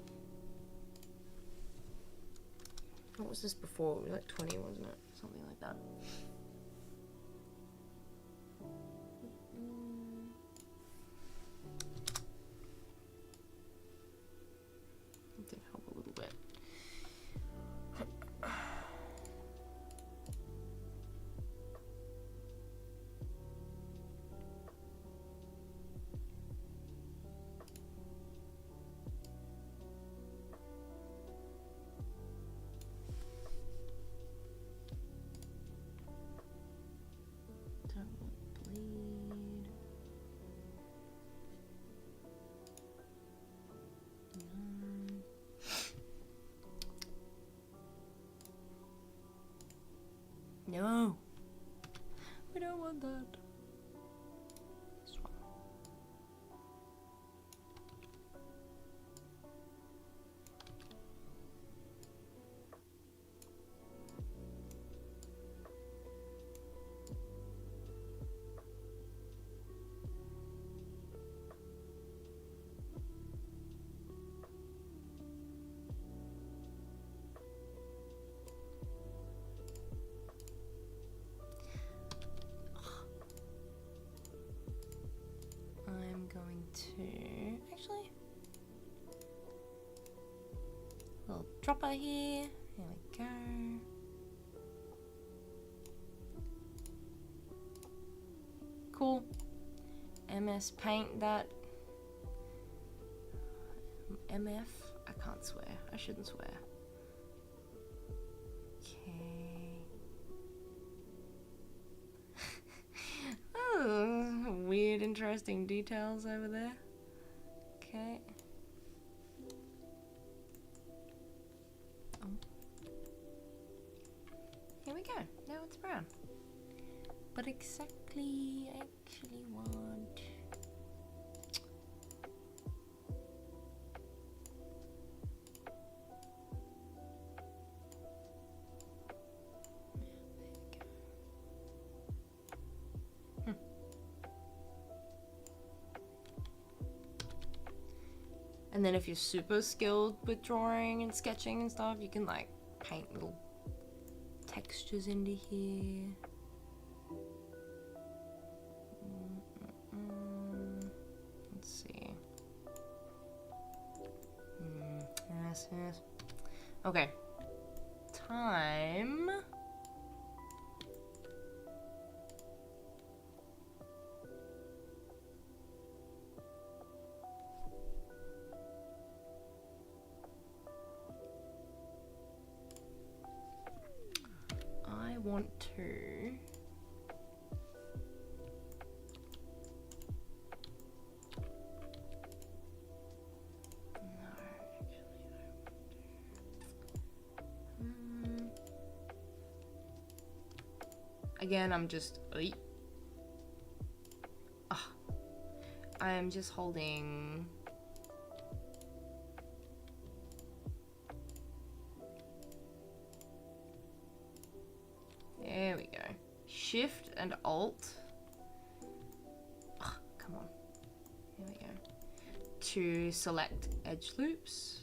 What was this before? It was like 20, wasn't it? Something like that. It did help a little bit. No, we don't want that. This one. Going to actually little dropper here. There we go. Cool. MS Paint that. MF. I can't swear. I shouldn't swear. Okay. Oh, weird, interesting details over there. Okay. Here we go. Now it's brown. But exactly, I actually want... And then if you're super skilled with drawing and sketching and stuff, you can like paint little textures into here. Let's see. Yes, yes. Okay. Time. I want to... Again, I'm just... I'm just holding... There we go. Shift and Alt. Come on. Here we go. To select edge loops.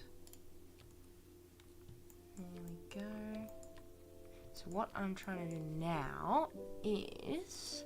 There we go. So what I'm trying to do now is...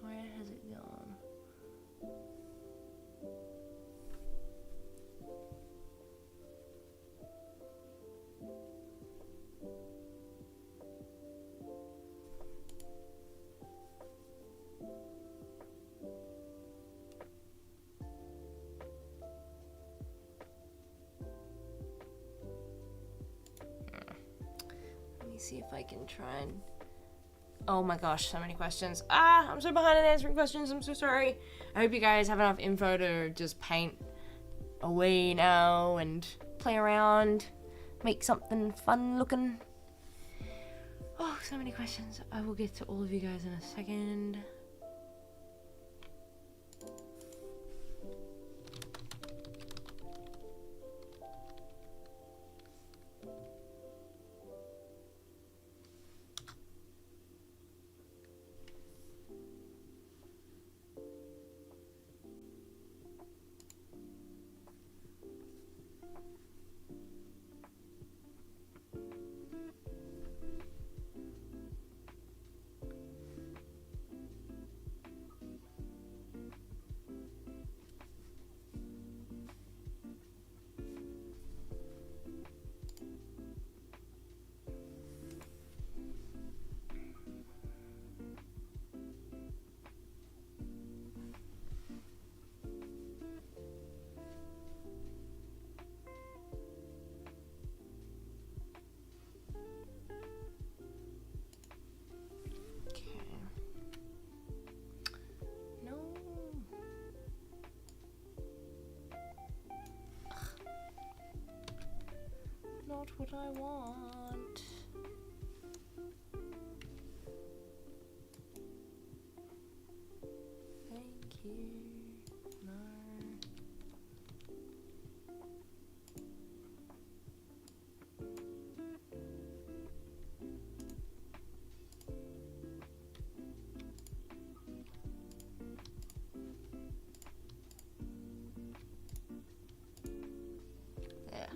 Where has it gone? Let me see if I can try and... Oh my gosh, so many questions. I'm so behind in answering questions. I'm so sorry. I hope you guys have enough info to just paint away now and play around, make something fun looking. Oh, so many questions. I will get to all of you guys in a second. Not what I want. Thank you. No. There.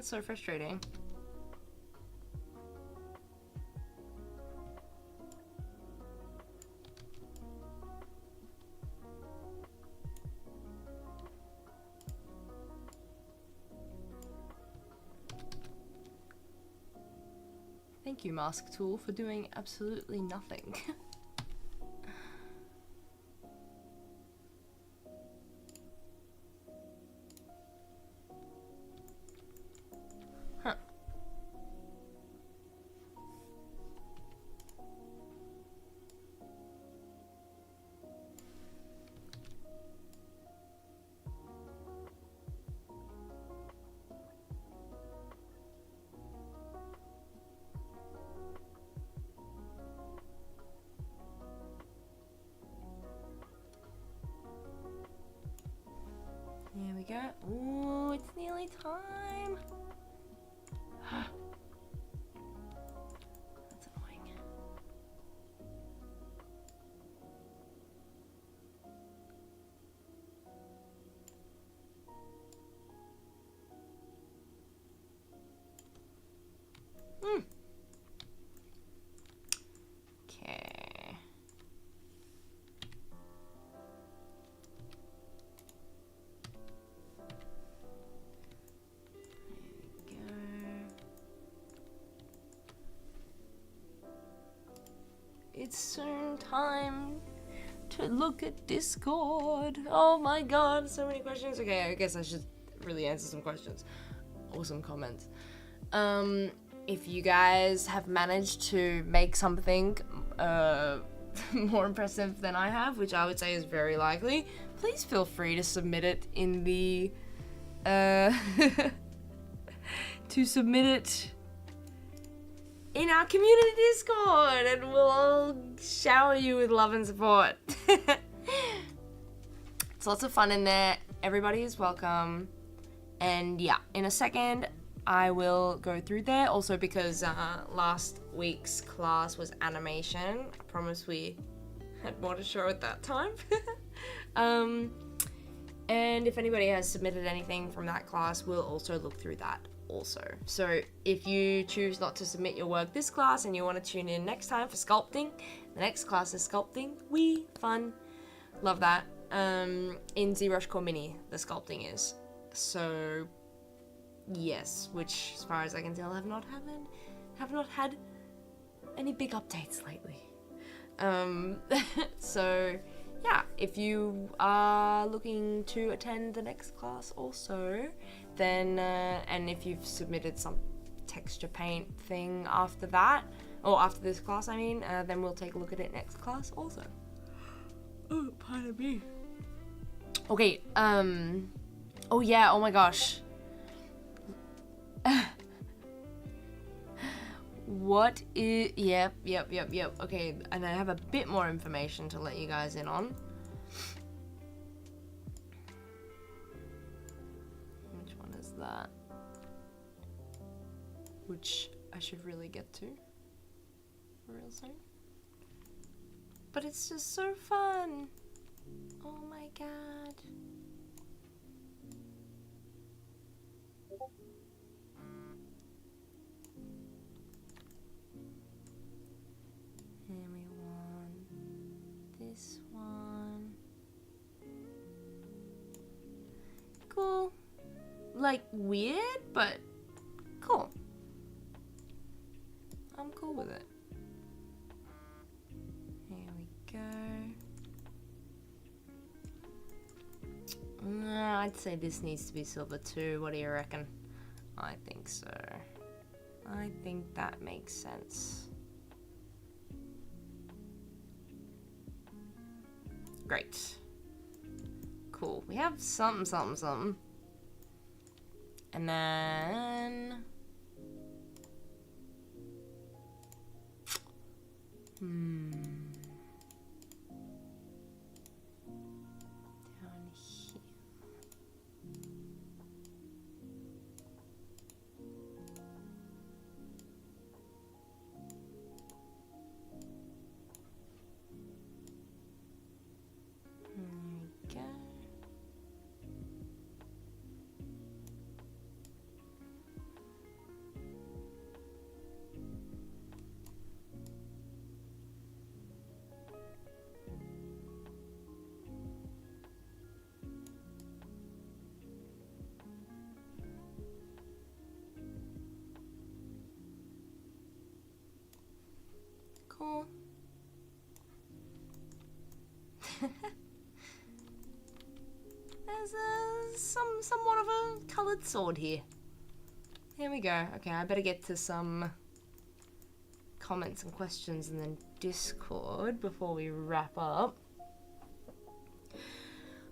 That's so frustrating. Thank you, Mask Tool, for doing absolutely nothing. Huh. Here we go. Ooh, it's nearly time. That's annoying. Okay. It's soon time to look at Discord. Oh my god, so many questions. Okay, I guess I should really answer some questions or some comments. If you guys have managed to make something more impressive than I have, which I would say is very likely, please feel free to submit it in the to submit it in our community Discord, and we'll all shower you with love and support. It's lots of fun in there. Everybody is welcome. And yeah, in a second, I will go through there. Also because last week's class was animation. I promise we had more to show at that time. And if anybody has submitted anything from that class, we'll also look through that also. So if you choose not to submit your work this class and you want to tune in next time for sculpting, the next class is sculpting. Wee, fun. Love that. In ZBrush Core Mini, the sculpting is. So yes, which as far as I can tell have not had any big updates lately. So yeah, if you are looking to attend the next class also, then and if you've submitted some texture paint thing after that, or after this class I mean, then we'll take a look at it next class also. Oh, pardon me. Okay, oh yeah, oh my gosh. What is... Yep. Okay, and I have a bit more information to let you guys in on. Which one is that? Which I should really get to real soon. But it's just so fun. Oh my god. And we want this one. Cool. Like weird, but cool. I'm cool with it. Here we go. I'd say this needs to be silver too. What do you reckon? I think so. I think that makes sense. Great. Cool. We have something. And then... Down here. There we go. cool. There's somewhat of a coloured sword here. Here we go. Okay, I better get to some comments and questions and then Discord before we wrap up.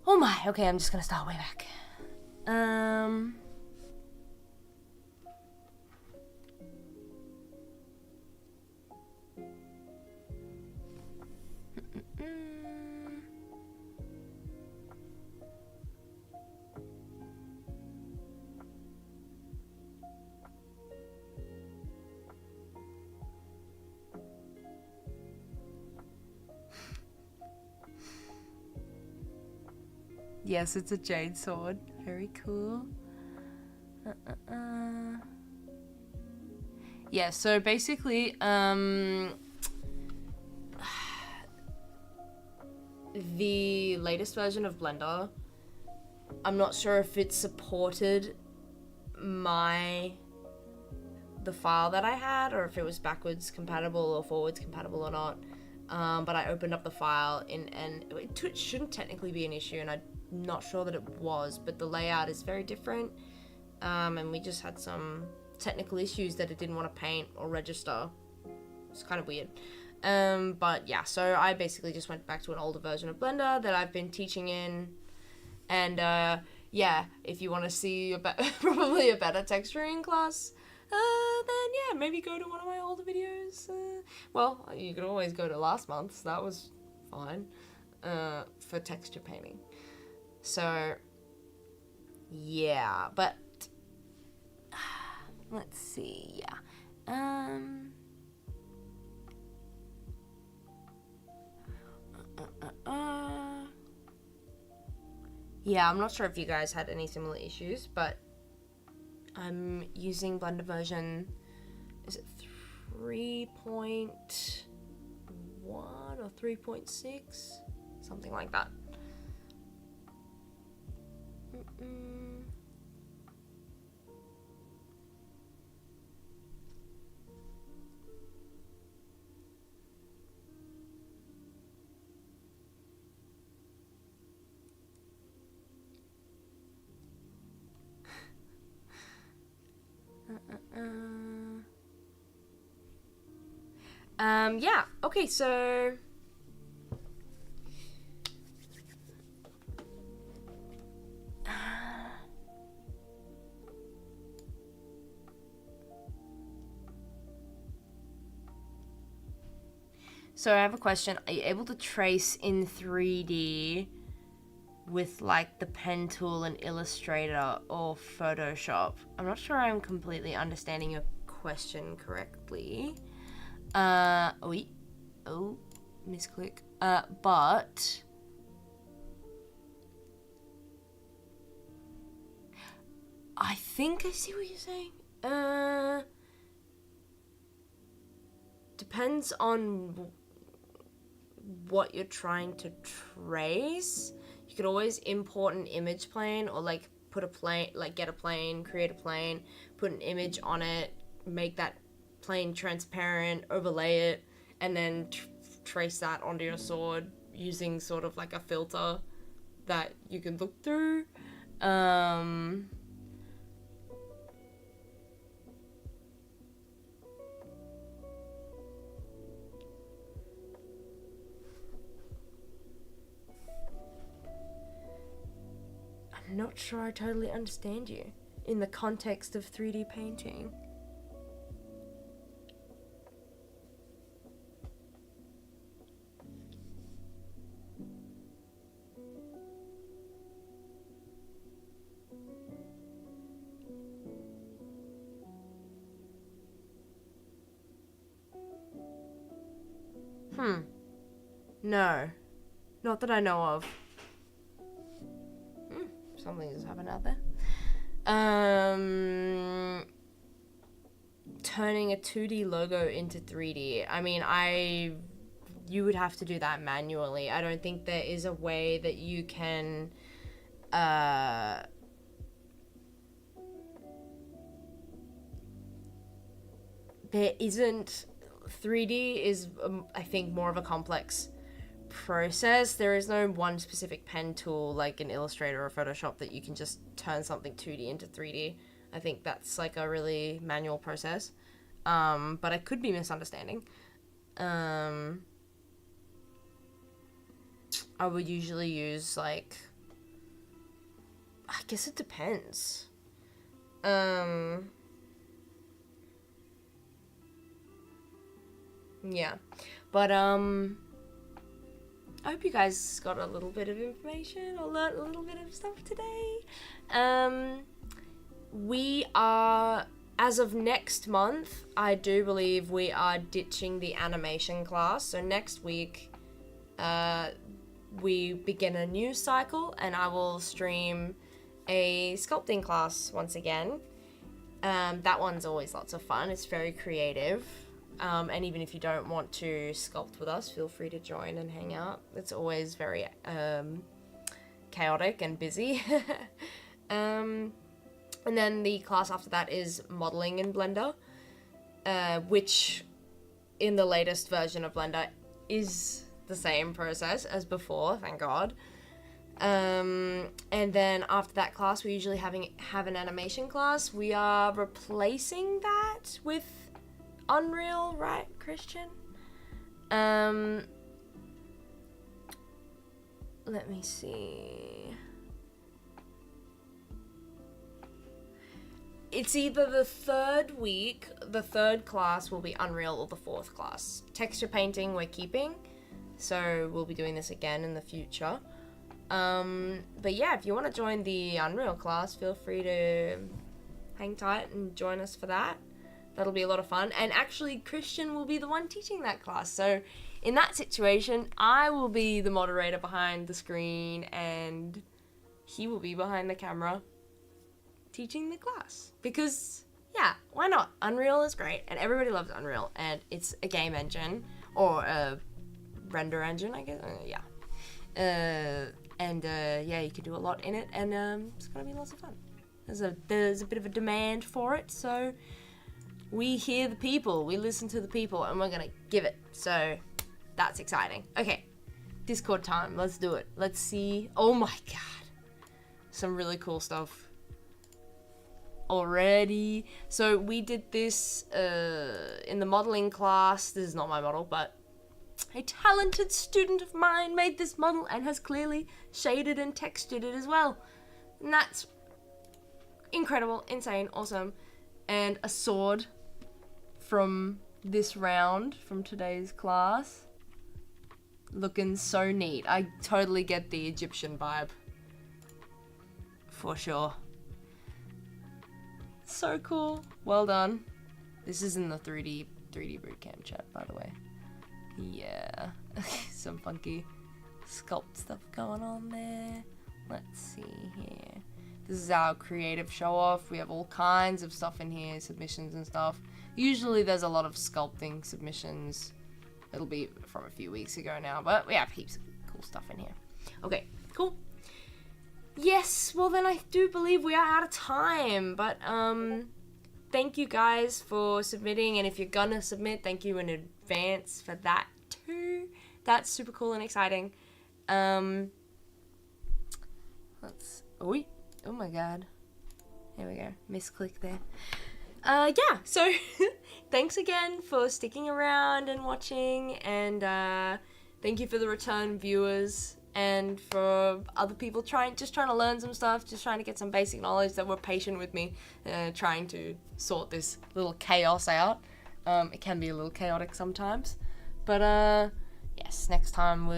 Oh my, okay, I'm just gonna start way back. Yes, it's a jade sword. Very cool. Yeah, so basically, the latest version of Blender, I'm not sure if it supported the file that I had, or if it was backwards compatible or forwards compatible or not. But I opened up the file and it shouldn't technically be an issue, and I'm not sure that it was, but the layout is very different. And we just had some technical issues that it didn't want to paint or register. It's kind of weird. But yeah, so I basically just went back to an older version of Blender that I've been teaching in. And yeah, if you want to see probably a better texturing class, then yeah, maybe go to one of my older videos. Well, you could always go to last month's. That was fine for texture painting. So yeah, but let's see. Yeah. Yeah, I'm not sure if you guys had any similar issues, but I'm using Blender version, is it 3.1 or 3.6? Something like that. Yeah, okay, so I have a question. Are you able to trace in 3D with like the pen tool and Illustrator or Photoshop? I'm not sure I'm completely understanding your question correctly. Misclick. But I think I see what you're saying. Depends on what you're trying to trace. You could always import an image plane, or like put a plane, like get a plane, create a plane, put an image on it, make that plane transparent, overlay it, and then trace that onto your sword using sort of like a filter that you can look through. I'm not sure I totally understand you in the context of 3D painting. No. Not that I know of. Something just happened out there. Turning a 2D logo into 3D. I mean, you would have to do that manually. I don't think there is a way that you can there isn't 3D is, I think, more of a complex process. There is no one specific pen tool like in Illustrator or Photoshop that you can just turn something 2D into 3D. I think that's like a really manual process. But I could be misunderstanding. I would usually use like, I guess it depends. Yeah, but I hope you guys got a little bit of information or learned a little bit of stuff today. We are, as of next month, I do believe we are ditching the animation class. So next week, we begin a new cycle, and I will stream a sculpting class once again. That one's always lots of fun. It's very creative. And even if you don't want to sculpt with us, feel free to join and hang out. It's always very chaotic and busy. And then the class after that is modeling in Blender, which in the latest version of Blender is the same process as before, thank God. And then after that class, we usually have an animation class. We are replacing that with Unreal, right, Christian? Let me see. It's either the third class will be Unreal, or the fourth class. Texture painting we're keeping, so we'll be doing this again in the future. But yeah, if you want to join the Unreal class, feel free to hang tight and join us for that. That'll be a lot of fun. And actually, Christian will be the one teaching that class. So in that situation, I will be the moderator behind the screen, and he will be behind the camera teaching the class. Because, yeah, why not? Unreal is great, and everybody loves Unreal. And it's a game engine, or a render engine, I guess. Yeah. Yeah, you can do a lot in it, and it's going to be lots of fun. There's a bit of a demand for it, so we hear the people, we listen to the people, and we're gonna give it. So that's exciting. Okay, Discord time. Let's do it. Let's see. Oh my god, some really cool stuff already. So we did this in the modeling class. This is not my model, but a talented student of mine made this model and has clearly shaded and textured it as well. And that's incredible, insane, awesome. And a sword from this round, from today's class. Looking so neat. I totally get the Egyptian vibe. For sure. So cool. Well done. This is in the 3D Bootcamp chat, by the way. Yeah. Some funky sculpt stuff going on there. Let's see here. This is our creative show off. We have all kinds of stuff in here, submissions and stuff. Usually there's a lot of sculpting submissions. It'll be from a few weeks ago now, but we have heaps of cool stuff in here. Okay, cool. Yes, well then I do believe we are out of time, but thank you guys for submitting, and if you're gonna submit, thank you in advance for that too. That's super cool and exciting. Oh my god. There we go. Misclick there. Yeah, so thanks again for sticking around and watching, and thank you for the return viewers, and for other people just trying to learn some stuff, just trying to get some basic knowledge, that were patient with me, trying to sort this little chaos out. It can be a little chaotic sometimes, but yes, next time we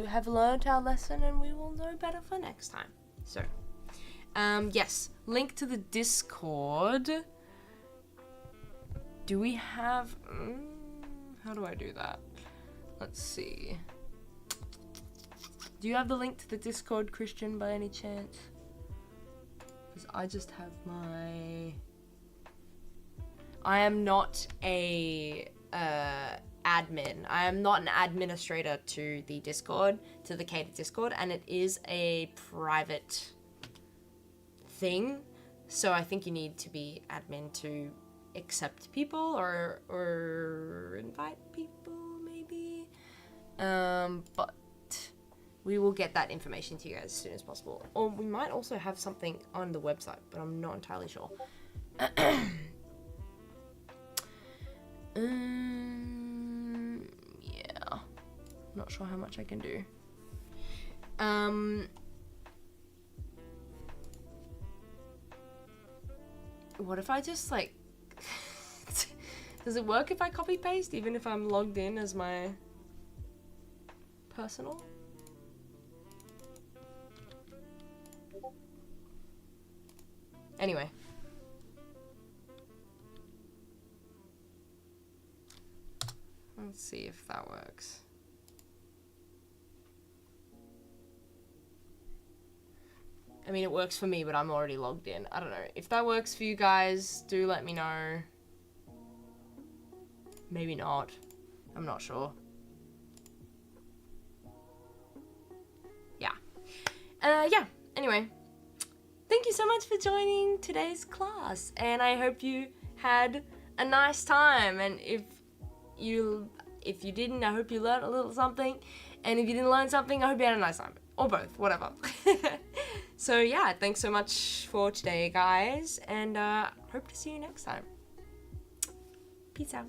have learned our lesson, and we will know better for next time. So yes, link to the Discord. Do we have... how do I do that? Let's see. Do you have the link to the Discord, Christian, by any chance? Because I just have my... I am not a admin. I am not an administrator to the Discord, to the CADA Discord, and it is a private thing. So I think you need to be admin to accept people or invite people maybe. But we will get that information to you guys as soon as possible. Or we might also have something on the website, but I'm not entirely sure. Yeah, not sure how much I can do. What if I just like does it work if I copy paste even if I'm logged in as my personal? Anyway. Let's see if that works. I mean, it works for me, but I'm already logged in. I don't know. If that works for you guys, do let me know. Maybe not. I'm not sure. Yeah. Yeah. Anyway. Thank you so much for joining today's class. And I hope you had a nice time. And if you didn't, I hope you learned a little something. And if you didn't learn something, I hope you had a nice time. Or both. Whatever. So yeah, thanks so much for today, guys, and hope to see you next time. Peace out.